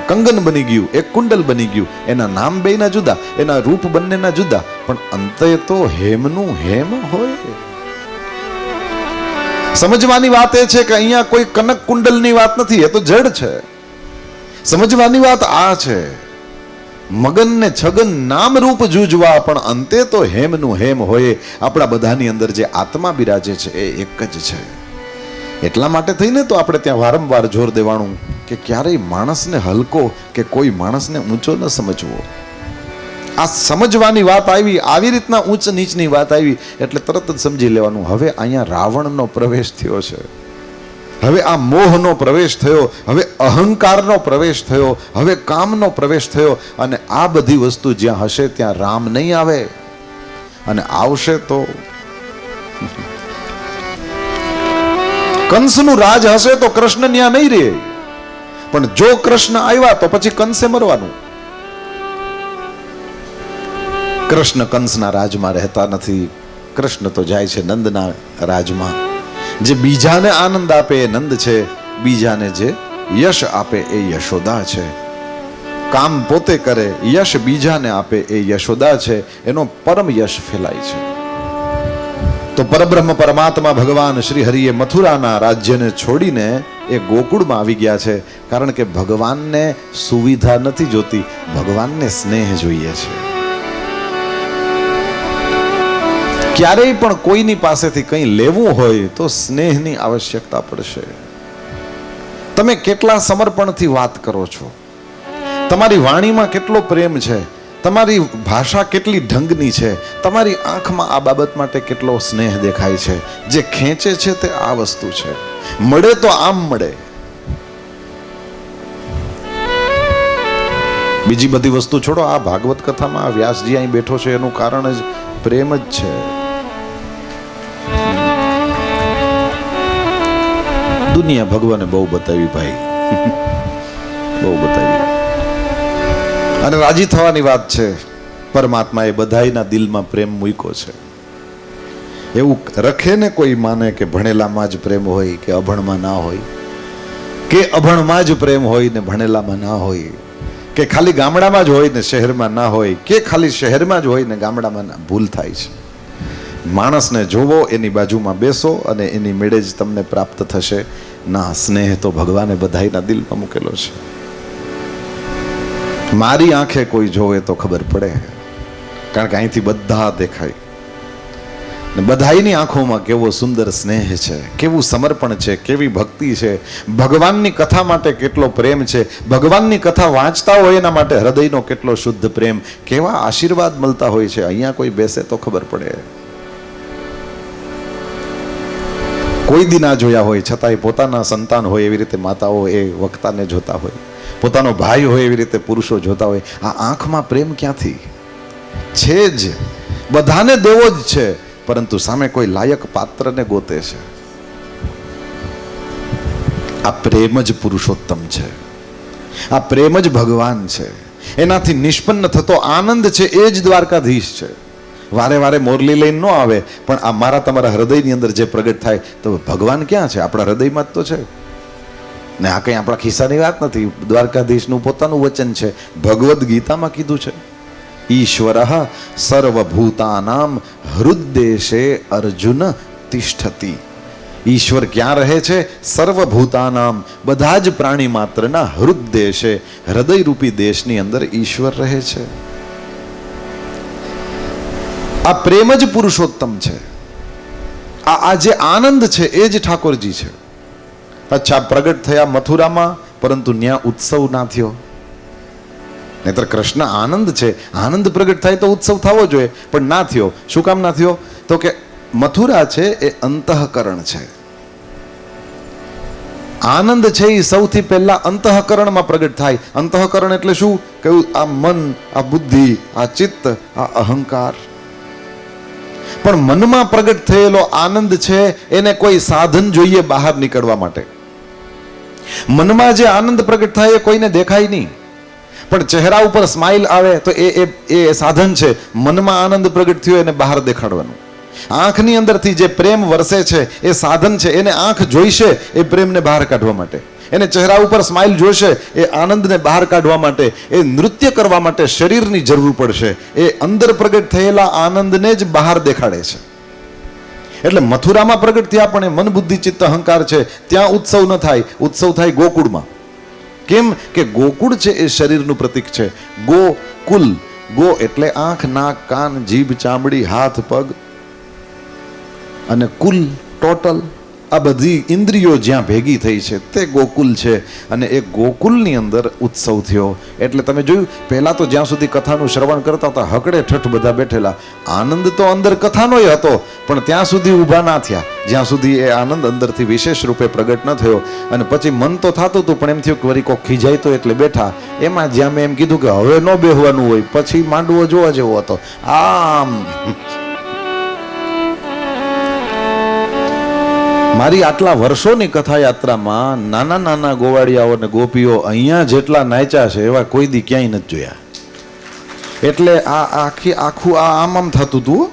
કંગન બની ગયું, એક કુંડલ બની ગયું. એના નામ બેયના જુદા, એના રૂપ બંનેના જુદા, પણ અંતે તો હેમનું હેમ હોય. સમજવાની વાત એ છે કે અહીંયા કોઈ કનક કુંડલની વાત નથી, એ તો જડ છે. સમજવાની વાત આ છે, મગન ને છગન નામ રૂપ જૂજવા, પણ અંતે તો હેમનું હેમ હોય. આપણા બધાની અંદર જે આત્મા બિરાજે છે એ એક જ છે. એટલા માટે થઈને તો આપણે ત્યાં વારંવાર જોર દેવાનું કે ક્યારેય માણસને હલકો કે કોઈ માણસને ઊંચો ન સમજવો. આ સમજવાની વાત આવી, આવી રીતના ઊંચ નીચની વાત આવી એટલે તરત જ સમજી લેવાનું, હવે અહીંયા રાવણનો પ્રવેશ થયો છે, હવે આ મોહનો પ્રવેશ થયો, હવે અહંકારનો પ્રવેશ થયો, હવે કામનો પ્રવેશ થયો. અને આ બધી વસ્તુ જ્યાં હશે ત્યાં રામ નહીં આવે, અને આવશે તો કંસનું રાજ હશે તો કૃષ્ણ ત્યાં નહીં રહે. પણ જો કૃષ્ણ આવ્યા તો પછી કંસે મરવાનું. કૃષ્ણ કંસના રાજમાં રહેતા નથી. કૃષ્ણ તો જાય છે નંદના રાજમાં. જે બીજાને આનંદ આપે એ નંદ છે, બીજાને જે યશ આપે એ યશોદા છે. કામ પોતે કરે, યશ બીજાને આપે એ યશોદા છે. એનો પરમ યશ ફેલાય છે. તો પરબ્રહ્મ પરમાત્મા ભગવાન શ્રી હરિએ મથુરાના રાજ્યને છોડીને એ ગોકુળમાં આવી ગયા છે. કારણ કે ભગવાનને સુવિધા નથી જોતી, ભગવાનને સ્નેહ જોઈએ છે. ક્યારેય પણ કોઈની પાસેથી કંઈ લેવું હોય તો સ્નેહની આવશ્યકતા પડશે. તમે કેટલા સમર્પણથી વાત કરો છો, તમારી વાણીમાં કેટલો પ્રેમ છે, તમારી ભાષા કેટલી ઢંગની છે, તમારી આંખમાં આ બાબત માટે કેટલો સ્નેહ દેખાય છે. જે ખેંચે છે તે આ વસ્તુ છે. મળે તો આમ મળે. બીજી બધી વસ્તુ છોડો. આ ભાગવત કથામાં આ વ્યાસજી અહીં બેઠો છે એનું કારણ જ પ્રેમ જ છે. દુનિયા ભગવાને બહુ બતાવી ભાઈ, બહુ બતાવી. અને રાજી થવાની વાત છે, પરમાત્માએ બધાયના દિલમાં પ્રેમ મૂક્યો છે. એવું રખે ને કોઈ માને કે ભણેલામાં જ પ્રેમ હોય કે અભણમાં ના હોય, કે અભણમાં જ પ્રેમ હોય ને ભણેલામાં ના હોય, કે ખાલી ગામડામાં જ હોય ને શહેરમાં ના હોય, કે ખાલી શહેરમાં જ હોય ને ગામડામાં ના. ભૂલ થાય છે. માણસને જોવો, એની બાજુમાં બેસો અને એની મેળે જ તમને પ્રાપ્ત થશે. ના, સ્નેહ તો ભગવાને બધાયના દિલમાં મૂકેલો છે. મારી આંખે કોઈ જોવે તો ખબર પડે, કારણ કે અહીંથી બધા દેખાય. બધાયની આંખોમાં કેવો સુંદર સ્નેહ છે, કેવું સમર્પણ છે, કેવી ભક્તિ છે, ભગવાનની કથા માટે કેટલો પ્રેમ છે, ભગવાનની કથા વાંચતા હોય એના માટે હૃદયનો કેટલો શુદ્ધ પ્રેમ, કેવા આશીર્વાદ મળતા હોય છે. અહીંયા કોઈ બેસે તો ખબર પડે. કોઈ દી ના જોયા હોય છતાંય પોતાના સંતાન હોય એવી રીતે માતાઓ એ વક્તાને જોતા હોય, પોતાનો ભાઈ હોય એવી રીતે પુરુષો જોતા હોય. આ આંખમાં પ્રેમ ક્યાંથી છે? જ બધાને દેવો જ છે, પરંતુ સામે કોઈ લાયક પાત્રને ગોતે છે. આ પ્રેમ જ પુરુષોત્તમ છે, આ પ્રેમ જ ભગવાન છે. એનાથી નિષ્પન્ન થતો આનંદ છે એ જ દ્વારકાધીશ છે. વારે વારે મોરલી લઈને ન આવે, પણ આ મારા તમારા હૃદયની અંદર જે પ્રગટ થાય તો ભગવાન ક્યાં છે? આપણા હૃદયમાં જ તો છે ને. આ કંઈ આપણા ખિસ્સાની વાત નથી, દ્વારકાધીશનું પોતાનું વચન છે. ભગવદ્ ગીતામાં કીધું છે, ઈશ્વરઃ સર્વભૂતાનામ હૃદ્દેશે અર્જુન તિષ્ઠતિ. ઈશ્વર ક્યાં રહે છે? સર્વભૂતાનામ, બધા જ પ્રાણી માત્રના હૃદ્દેશે, હૃદયરૂપી દેશની અંદર ઈશ્વર રહે છે. આ પ્રેમ જ પુરુષોત્તમ છે. આ જે આનંદ છે એ જ ઠાકોરજી છે. અચ્છા, પ્રગટ થયા મથુરામાં, પરંતુ ન્યા ઉત્સવ ના થયો. નહીતર કૃષ્ણ આનંદ છે, આનંદ પ્રગટ થાય તો ઉત્સવ થવો જોઈએ, પણ ના થયો. શું કામ ના થયો? તો કે મથુરા છે એ અંતઃકરણ છે. આનંદ છે એ સૌથી પહેલા અંતઃકરણમાં પ્રગટ થાય. અંતઃકરણ એટલે શું? કહ્યું, આ મન, આ બુદ્ધિ, આ ચિત્ત, આ અહંકાર. પણ મનમાં પ્રગટ થયેલો આનંદ છે એને કોઈ સાધન જોઈએ બહાર નીકળવા માટે. મનમાં જે આનંદ પ્રગટ થાય એ કોઈને દેખાય નહીં, પણ ચહેરા ઉપર સ્માઇલ આવે તો એ સાધન છે મનમાં આનંદ પ્રગટ થયો એને બહાર દેખાડવાનું. આંખની અંદરથી જે પ્રેમ વરસે છે એ સાધન છે, એને આંખ જોઈશે એ પ્રેમને બહાર કાઢવા માટે, એને ચહેરા ઉપર સ્માઇલ જોશે એ આનંદને બહાર કાઢવા માટે, એ નૃત્ય કરવા માટે શરીરની જરૂર પડશે. એ અંદર પ્રગટ થયેલા આનંદને જ બહાર દેખાડે છે. એટલે મથુરામાં પ્રગટ થયા પણ એ મન બુદ્ધિ ચિત્ત અહંકાર છે, ત્યાં ઉત્સવ ન થાય. ઉત્સવ થાય ગોકુળમાં. કેમ કે ગોકુળ છે એ શરીરનું પ્રતીક છે. ગોકુલ, ગો એટલે આંખ, નાક, કાન, જીભ, ચામડી, હાથ, પગ, અને કુલ ટોટલ આ બધી ઇન્દ્રિયો જ્યાં ભેગી થઈ છે તે ગોકુલ છે. અને એ ગોકુલની અંદર ઉત્સવ થયો. એટલે તમે જોયું પહેલા તો જ્યાં સુધી કથાનું શ્રવણ કરતા હતા હકડે ઠઠ બધા બેઠેલા. આનંદ તો અંદર કથાનોય હતો પણ ત્યાં સુધી ઊભા ના થયા જ્યાં સુધી એ આનંદ અંદરથી વિશેષ રૂપે પ્રગટ ન થયો. અને પછી મન તો થતું હતું પણ એમ થયું કે વળી કોક ખીજાય તો એટલે બેઠા. એમાં જ્યાં મેં એમ કીધું કે હવે ન બેહવાનું હોય પછી માંડવો જોવા જેવો હતો. આમ મારી આટલા વર્ષોની કથા યાત્રામાં નાના નાના ગોવાળિયાઓ અને ગોપીઓ અહીંયા જેટલા નાચ્યા છે એવા કોઈ દી ક્યાંય નથી જોયા. એટલે આખું આમ થતું હતું.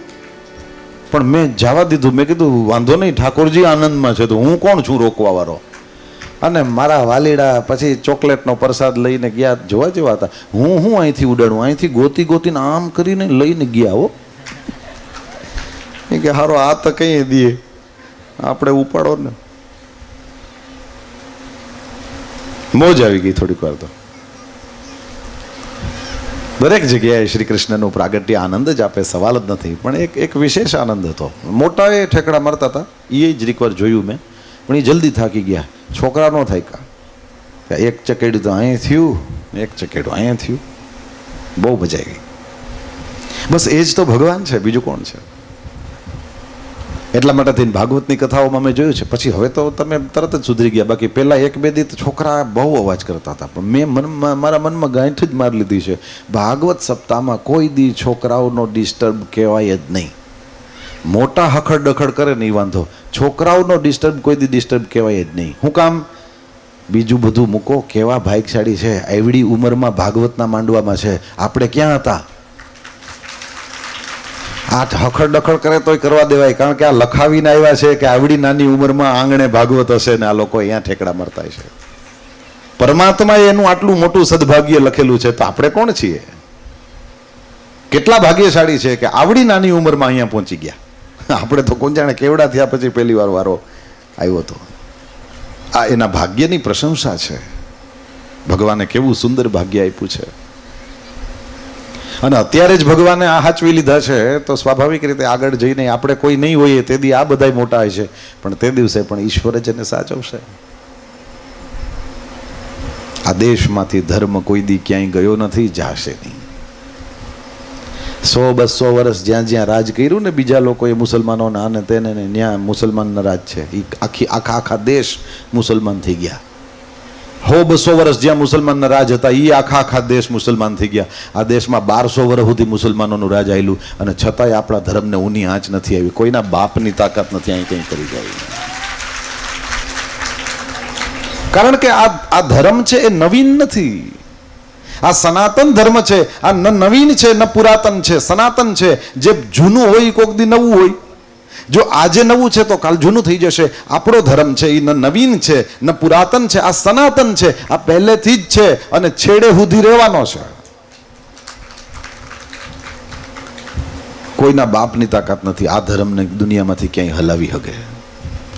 પણ મેં જવા દીધું. મેં કીધું વાંધો નહીં, ઠાકોરજી આનંદમાં છે તો હું કોણ છું રોકવા વાળો. અને મારા વાલીડા પછી ચોકલેટનો પ્રસાદ લઈને ગયા. જોવા જેવા હતા. હું અહીંથી ઉડાડું, અહીંથી ગોતી ગોતીને આમ કરીને લઈને ગયા. હો કે હારો આ તો કઈ દે આપણે ઉપાડો ને. મોજ આવી ગઈ થોડીક વાર. તો દરેક જગ્યાએ શ્રી કૃષ્ણનું પ્રાગટ્ય આનંદ જ આપે, સવાલ જ નથી. પણ એક વિશેષ આનંદ હતો. મોટા એ ઠેકડા મારતા હતા એ જ રીકવાર જોયું મેં, પણ એ જલ્દી થાકી ગયા. છોકરા નો થાય કા એક ચકેડ્યું તો અહીં થયું, એક ચકેડું અહીંયા થયું. બહુ મજા આવી ગઈ. બસ એ જ તો ભગવાન છે, બીજું કોણ છે? એટલા માટે થઈને ભાગવતની કથાઓમાં મેં જોયું છે. પછી હવે તો તમે તરત જ સુધરી ગયા. બાકી પહેલા એક બે દી છોકરા બહુ અવાજ કરતા હતા, પણ મેં મારા મનમાં ગાંઠ જ મારી લીધી છે. ભાગવત સપ્તાહમાં કોઈ દી છોકરાઓનો ડિસ્ટર્બ કહેવાય જ નહીં. મોટા હખડ ડખડ કરે નહીં વાંધો, છોકરાઓનો ડિસ્ટર્બ કોઈ દી ડિસ્ટર્બ કહેવાય જ નહીં. શું કામ? બીજું બધું મૂકો, કેવા ભાગ્યશાળી છે, એવડી ઉંમરમાં ભાગવતના માંડવામાં છે. આપણે ક્યાં હતા? આ હખડ ડખડ કરે તોય કરવા દેવાય, કારણ કે આ લખાવીને આવ્યા છે કે આવડી નાની ઉંમરમાં આંગણે ભાગવત હશે ને આ લોકો અહીંયા ઠેકડા મારતા છે. પરમાત્માએ એનું આટલું મોટું સદભાગ્ય લખેલું છે તો આપણે કોણ છીએ? કેટલા ભાગ્યશાળી છે કે આવડી નાની ઉંમરમાં અહીંયા પહોંચી ગયા. આપણે તો કોણ જાણે કેવડા થયા પછી પહેલી વાર વારો આવ્યો હતો. આ એના ભાગ્યની પ્રશંસા છે. ભગવાને કેવું સુંદર ભાગ્ય આપ્યું છે. અને અત્યારે જ ભગવાને આ હાચવી લીધા છે તો સ્વાભાવિક રીતે આગળ જઈને આપણે કોઈ નહીં હોઈએ તે દી આ બધા મોટા હોય છે, પણ તે દિવસે પણ ઈશ્વર જ એને સાચવશે. આ દેશમાંથી ધર્મ કોઈ દી ક્યાંય ગયો નથી, જાશે નહીં. 100-200 વર્ષ જ્યાં જ્યાં રાજ કર્યું ને બીજા લોકોએ મુસલમાનોના આને તેને ત્યાં મુસલમાનના રાજ છે. એ આખા દેશ મુસલમાન થઈ ગયા. 100-200 વર્ષ જ્યાં મુસલમાનના રાજ હતા એ આખા દેશ મુસલમાન થઈ ગયા. આ દેશમાં 1200 વર્ષ સુધી મુસલમાનોનું રાજ આવેલું અને છતાંય આપણા ધર્મને ઊની આંચ નથી આવી. કોઈના બાપની તાકાત નથી અહીં કંઈ કરી જાય. કારણ કે આ ધર્મ છે એ નવીન નથી. આ સનાતન ધર્મ છે. આ ન નવીન છે ન પુરાતન છે, સનાતન છે. જે જૂનું હોય કોક દી નવું હોય. જો આજે નવું છે તો કાલ જૂનું થઈ જશે. આપણો ધર્મ છે એ ન નવીન છે ન પુરાતન છે, આ સનાતન છે. આ પહેલેથી જ છે અને છેડે સુધી રહેવાનો છે. કોઈના બાપની તાકાત નથી આ ધર્મને દુનિયામાંથી ક્યાંય હલાવી શકે.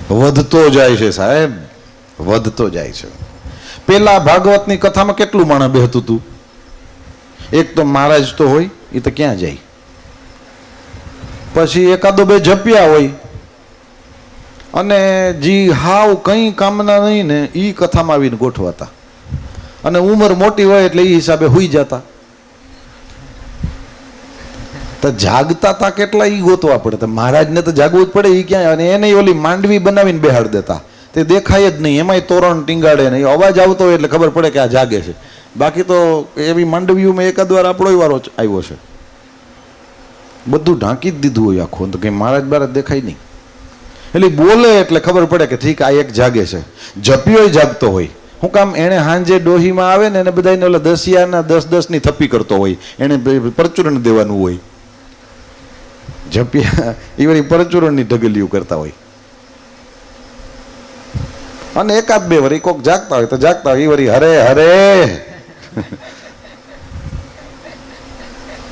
વધતો જાય છે સાહેબ, વધતો જાય છે. પેલા ભાગવતની કથામાં કેટલું માણસ બેહતું હતું. એક તો મહારાજ તો હોય, એ તો ક્યાં જાય. પછી એકાદો બે જપ્યા હોય અને જી હાવ કંઈ કામના નહીં ને એ કથામાં આવીને ગોઠવાતા. અને ઉંમર મોટી હોય એટલે એ હિસાબે હુઈ જતા. તો જાગતા તા કેટલા એ ગોતવા પડે. તો મહારાજને તો જાગવું જ પડે. એ ક્યાં? અને એને ઓલી માંડવી બનાવીને બેહાડ દેતા. તે દેખાય જ નહીં. એમાંય તોરણ ટીંગાડે નહીં. અવાજ આવતો હોય એટલે ખબર પડે કે આ જાગે છે. બાકી તો એવી માંડવીઓમાં એકાદ વાર આપણો વારો આવ્યો છે. બધું ઢાંકી જ દીધું હોય આખું, તો કંઈ મહારાજ બારાજ દેખાય નહીં. એટલે બોલે એટલે ખબર પડે કે ઠીક આ એક જાગે છે. જપ્યો જાગતો હોય હું કામ એને હાંજે ડોહીમાં આવે ને એને બધાને ઓલા દસિયાના 10 ની થપ્પી કરતો હોય, એને પરચુરણ દેવાનું હોય, જપિયા એ વળી પરચુરણની ઢગલીઓ કરતા હોય. અને એકાદ બે વળી કોક જાગતા હોય તો જાગતા હોય, એ વળી હરે હરે.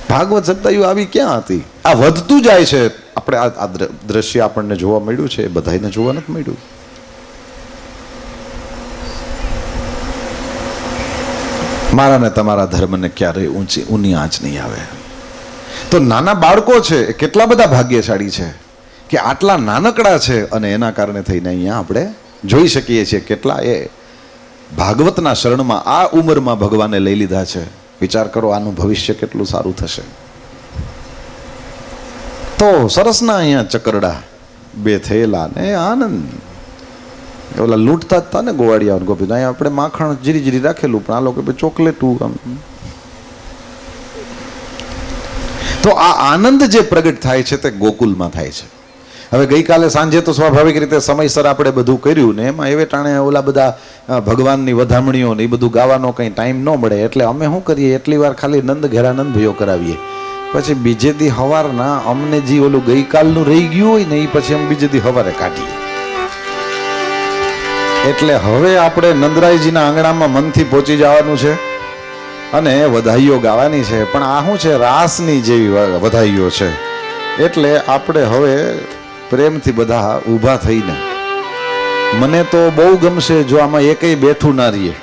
ભાગવત સપ્તાહ આવી ક્યાં હતી? આ વધતું જાય છે. આપણે આ દ્રશ્ય આપણને જોવા મળ્યું છે, બધાને જોવા નથી મળ્યું. મારા ને તમારા ધર્મને ક્યારેય ઊની આંચ નહીં આવે. તો નાના બાળકો છે એ કેટલા બધા ભાગ્યશાળી છે કે આટલા નાનકડા છે, અને એના કારણે થઈને અહીંયા આપણે જોઈ શકીએ છીએ કેટલા એ ભાગવતના શરણમાં આ ઉંમરમાં ભગવાને લઈ લીધા છે. વિચાર કરો આનું ભવિષ્ય કેટલું સારું થશે. તો સરસના અહીંયા ચકરડા બે થયેલા ને આનંદ. ઓલા લૂંટતા જ હતા ને ગોવાળિયા ગોપી, અહીંયા આપણે માખણ જીરી જીરી રાખેલું, પણ આ લોકો ચોકલેટું આમ. તો આ આનંદ જે પ્રગટ થાય છે તે ગોકુલમાં થાય છે. હવે ગઈકાલે સાંજે તો સ્વાભાવિક રીતે સમયસર આપણે બધું કર્યું ને એમાં એવે ટાણે ઓલા બધા ભગવાનની વધામણીઓ ને એ બધું ગાવાનો કંઈ ટાઈમ ન મળે, એટલે અમે શું કરીએ એટલી વાર ખાલી નંદ ઘેરાનંદ ભયો કરાવીએ, પછી બીજે દી હવારના અમને જે ઓલું ગઈકાલનું રહી ગયું હોય ને એ પછી અમે બીજે દી હવારે કાઢીએ. એટલે હવે આપણે નંદરાયજીના આંગણામાં મનથી પહોંચી જવાનું છે અને વધાઈઓ ગાવાની છે. પણ આ શું છે, રાસની જેવી વધાઈઓ છે. એટલે આપણે હવે પ્રેમથી બધા ઊભા થઈને, મને તો બહુ ગમશે જો આમાં એકેય બેઠું ના રહીએ,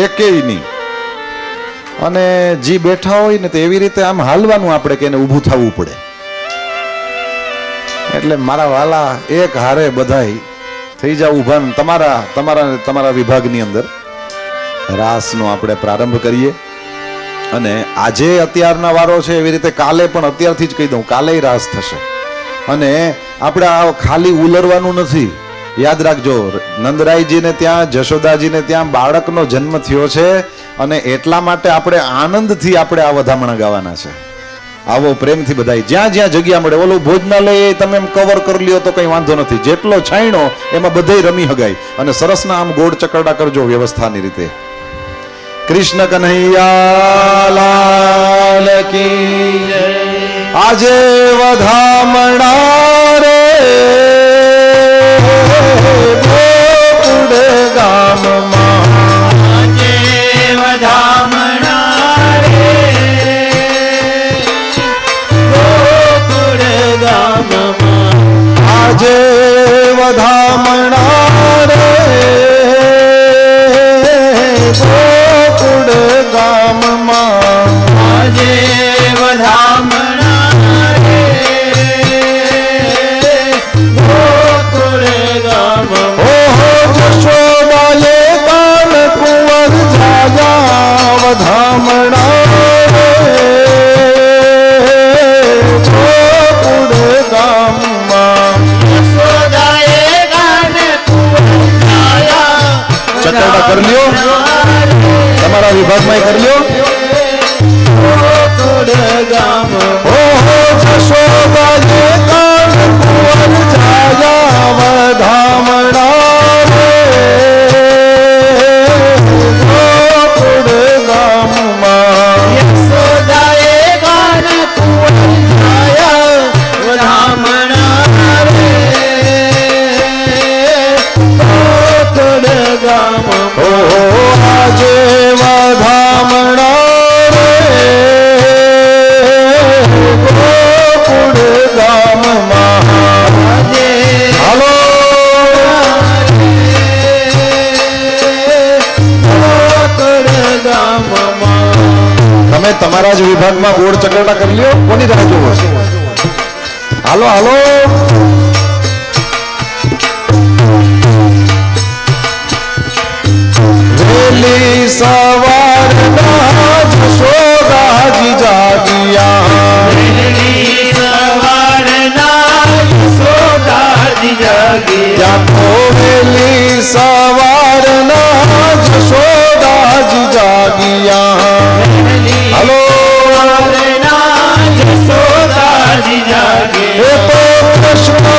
એકેય નહીં. અને જે બેઠા હોય ને તો એવી રીતે આમ હાલવાનું આપણે કે એને ઊભું થવું પડે. એટલે મારા વાલા એક હારે બધાય થઈ જાવ ઊભા. તમારા વિભાગની અંદર રાસનો આપણે પ્રારંભ કરીએ. અને આજે અત્યારના વારો છે એવી રીતે કાલે પણ અત્યારથી જ કહી દઉં, કાલે રાસ થશે. અને આપણે આ ખાલી ઉલરવાનું નથી. યાદ રાખજો, નંદરાયજીને ત્યાં, જશોદાજીને ત્યાં બાળકનો જન્મ થયો છે, અને એટલા માટે આપણે આનંદથી આપણે આ વધામણા ગાવાના છે. આવો પ્રેમથી બધાય જ્યાં જ્યાં જગ્યા મળે. ઓલું ભોજનાલય તમે એમ કવર કરી લ્યો તો કઈ વાંધો નથી, જેટલો છાંયણો એમાં બધાય રમી હગાય. અને સરસના આમ ગોળ ચકરડા કરજો વ્યવસ્થાની રીતે. કૃષ્ણ કન્હૈયા લાલ કી જય. આજે વધામણા રે ગોકુળ ગામમાં, આજે વધામણા રે ગોકુળ ગામમાં, આજે વધામણા રે ગોકુળ ગામમાં, આજે વધામણા રે ગોકુળ ગામમાં. ઓહો જશોદાએ કાન કુંવર જાયા વધામણા ગોકુળ ગામમાં. યશોદાએ ગાને કુંવર જાયા. ચકરડા કરી લ્યો, તમારા વિભાગમાં કરી લ્યો. ગોકુળ ગામમાં. ઓહો જશોદાએ કાન કુંવર જાયા વધામણા ગોકુળ ગામમાં. યશોદાએ ગાને કુંવર જાયા વધામણા રે ગોકુળ ગામમાં. ઓહો આજે વધામણા રે ગોકુળ ગામમાં. આજે હાલો ગોકુળ ગામમાં. તમે તમારા જ વિભાગમાં ગોળ ચકરડા કરી લ્યો. કોની રાહ જોવો છો? હાલો હાલો. વેલી સવારના જશોદાજી જાગિયા, વહેલી સવારના યશોદાજી જાગી. જાગો વેલી સવારના જશોદાજી જાગિયા. વહેલી હાલો સવારના યશોદાજી જાગી. એ તો કૃષ્ણ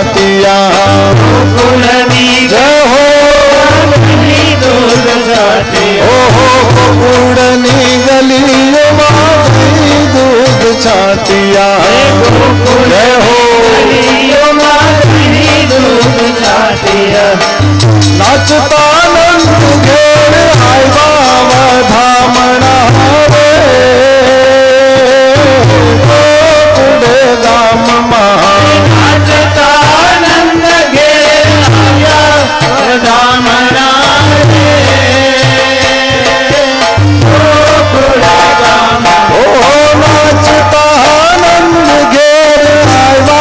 છાટિયા ગોકુળની જય હો ગલી દૂધ છાટિયા ઓહો ગોકુળની ગલીઓમાં દહીં દૂધ છાટિયા જય હો ગલીઓમાં દહીં દૂધ છાટિયા નાચતા નંદ ઘેર આવ્યા વધામણા રે ગોકુળ ગામમાં નાચતા આનંદ ઘેર આવ્યા વધામણા રે ગોકુળ ગામમાં ઓહો નાચતા નંદ ઘેર આવ્યા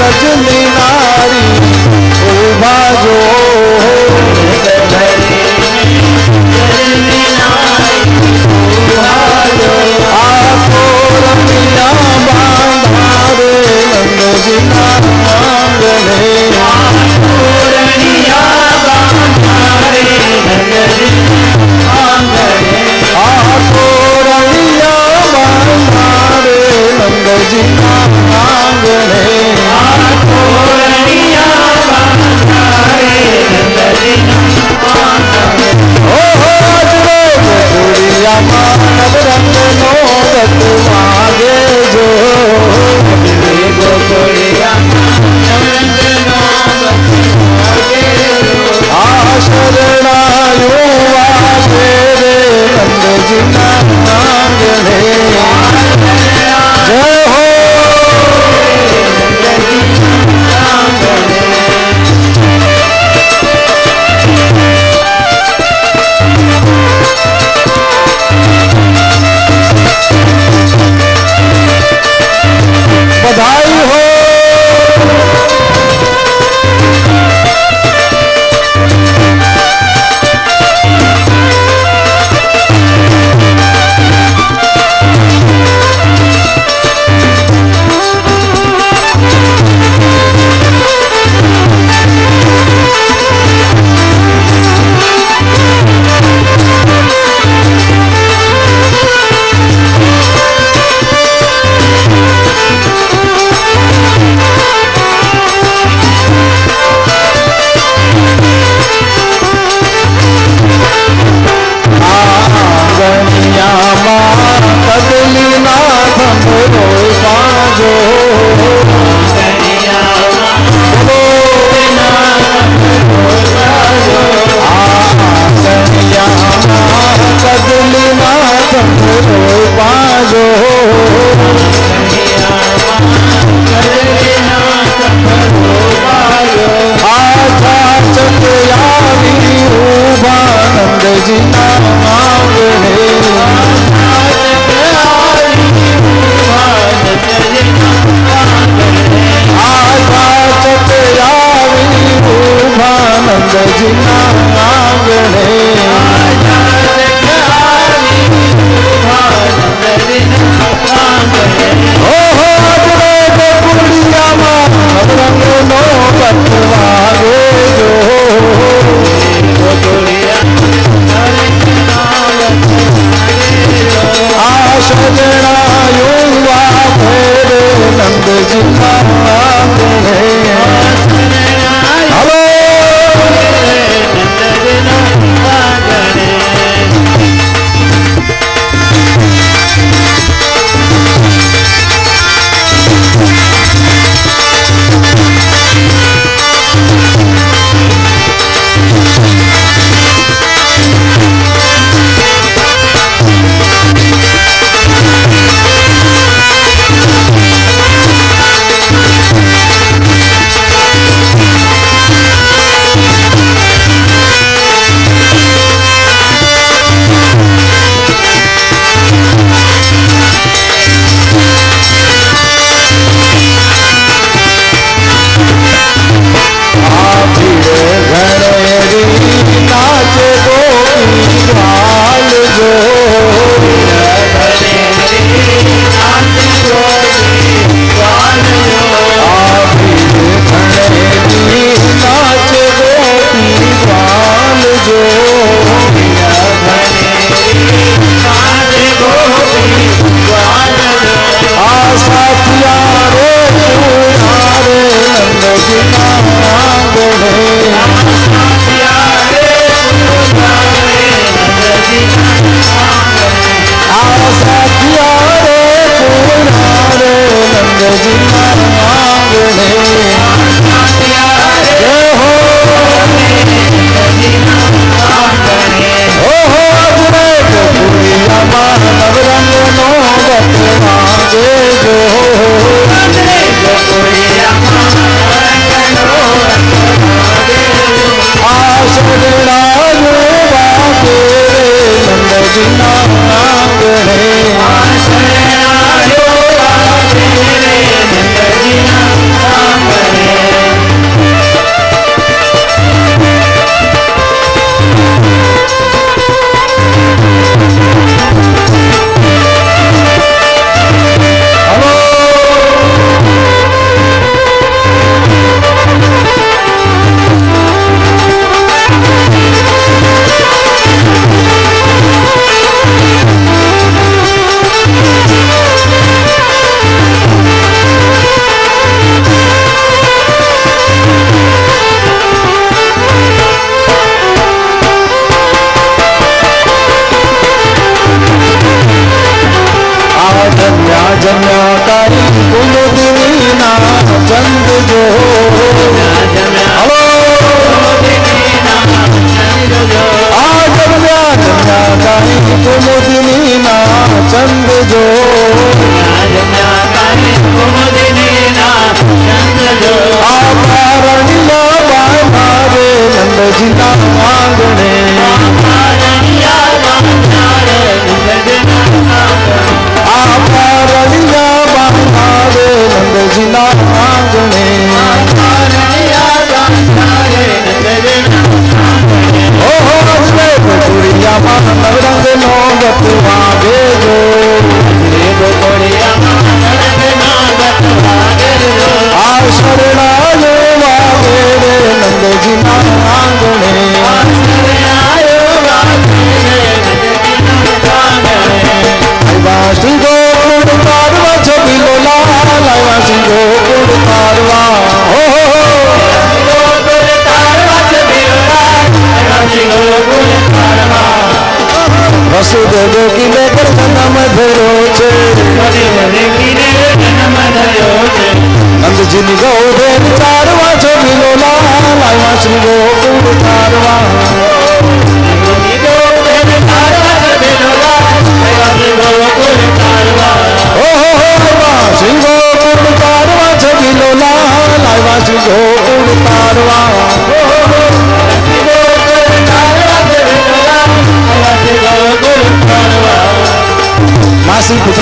વ્રજની નારી ઉભા જો આ તોરણિયા બાંધા રે નંદજીના આંગણે આ તોરણિયા બાંધા રે નંદજીના આંગણે ઓહો આજરો ગોકુળિયામાં નવરંગનો રથ વાગે જો આ શરણાયો વાગે રે નંદજીના આંગણે જય હો બધાઈ હો આંગણે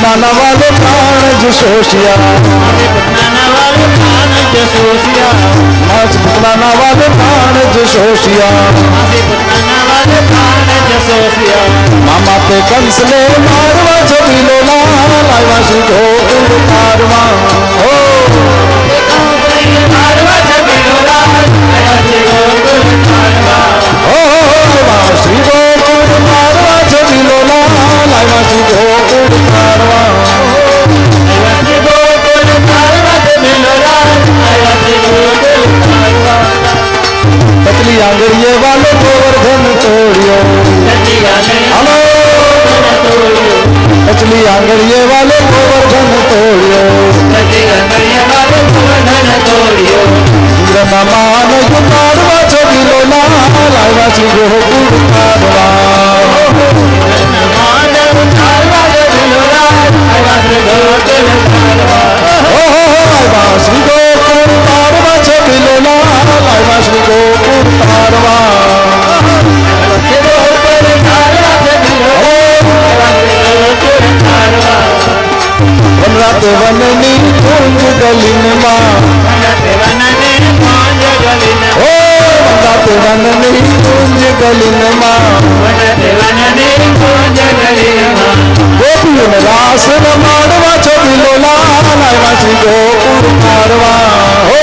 पुतना वाले प्राण जसोसिया पुतना वाले प्राण जसोसिया मास पुतना वाले प्राण जसोसिया पुतना वाले प्राण जसोसिया मामा पे कंस ने मारवा छबीलो लालवा श्री गोकुल कारवा ओ मारवा छबीलो लालवा श्री गोकुल कारवा ओ श्री गोकुल मारवा छबीलो लालवा श्री गोकुल कारवा श्री गोकुल कारवा छबीलो लालवा श्री गोकुल कारवा पतली आंगड़िए वाले गोवर्धन तोड़ियो हेलो पतली आंगड़िए वाले गोवर्धन तोड़ियो इंद्र मान युकारवा छबीलो लालवा श्री गोकुल कारवा श्री गोकुल कारवा छबीलो लालवा श्री गोकुल कारवा वनराते वननी कुंज गलिन मां ओ वनराते वननी कुंज गलिन मां गोपियों रास रमाड़वा छबीलो लालवा श्री गोकुल कारवा ओ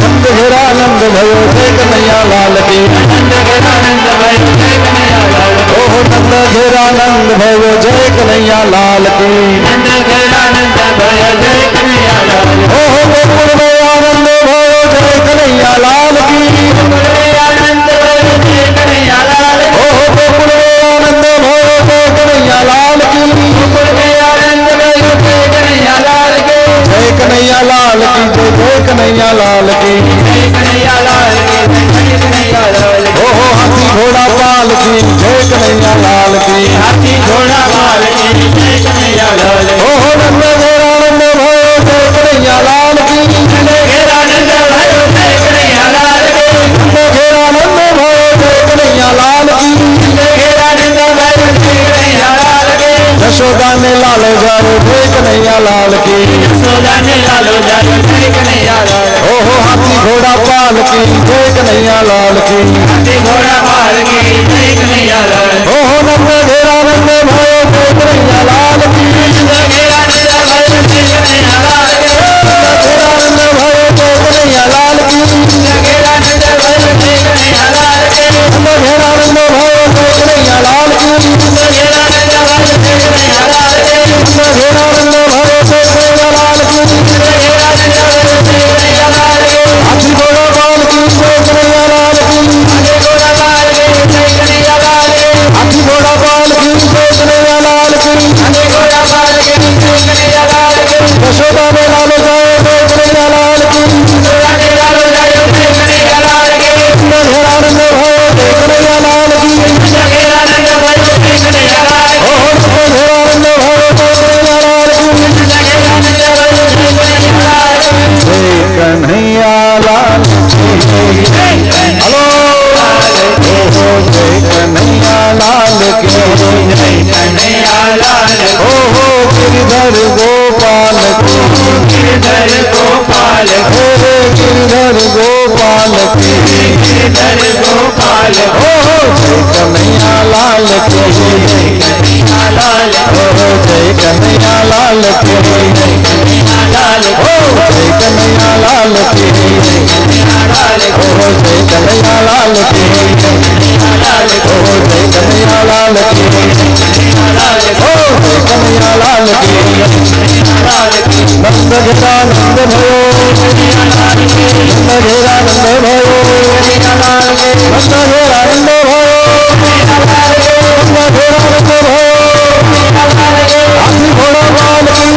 नंद घेरा नंद भयो जय कन्हैया लाल की ओहो नंद घेरा नंद भयो जय कन्हैया लाल की ओहो गोकुल में आनंद भयो जय कन्हैया लाल की ओहो गोकुल में आनंद भयो जय कन्हैया लाल की जय कन्हैया लाल की जय कन्हैया लाल की ओहो हाथी घोड़ा पाल की जय कन्हैया लाल की ओहो नंद घेरा नंद भयो जय कन्हैया लाल की नंद घेरा नंद भयो जय कन्हैया लाल की यशोदा ने लाल जारो जय कन्हैया लाल की ओहो हाथी घोड़ा पाल की जय कन्हैया लाल की ओहो नंद घेरा नंद भयो जय कन्हैया लाल की नंद घेरा नंद भयो जय कन्हैया लाल की नंद घेरा नंद भयो जय कन्हैया लाल की नंद घेरा नंद भयो जय कन्हैया लाल की हाथी घोड़ा पाल की जय कन्हैया लाल की हाथी घोड़ा पाल की जय कन्हैया लाल की यशोदा में लाल जाए जय कन्हैया लाल की नंद घेरा नंद भयो जय कन्हैया लाल की ओहो नंद घेरा नंद भयो जय कन्हैया लाल की जय कन्हैया लाल की हेलो ओहो जय कन्हैया लाल की ओहो गिरधर गोपाल की गिरधर गोपाल की ओहो जय कन्हैया लाल की ओहो जय कन्हैया लाल की ओहो जय कन्हैया लाल की ओहो जय कन्हैया लाल की ओहो जय कन्हैया लाल की ओहो जय कन्हैया लाल की नंद घेरा नंद भयो नंद घेरा नंद भयो नंद घेरा नंद भयो नंद घेरा नंद भयो हाथी घोड़ा पाल की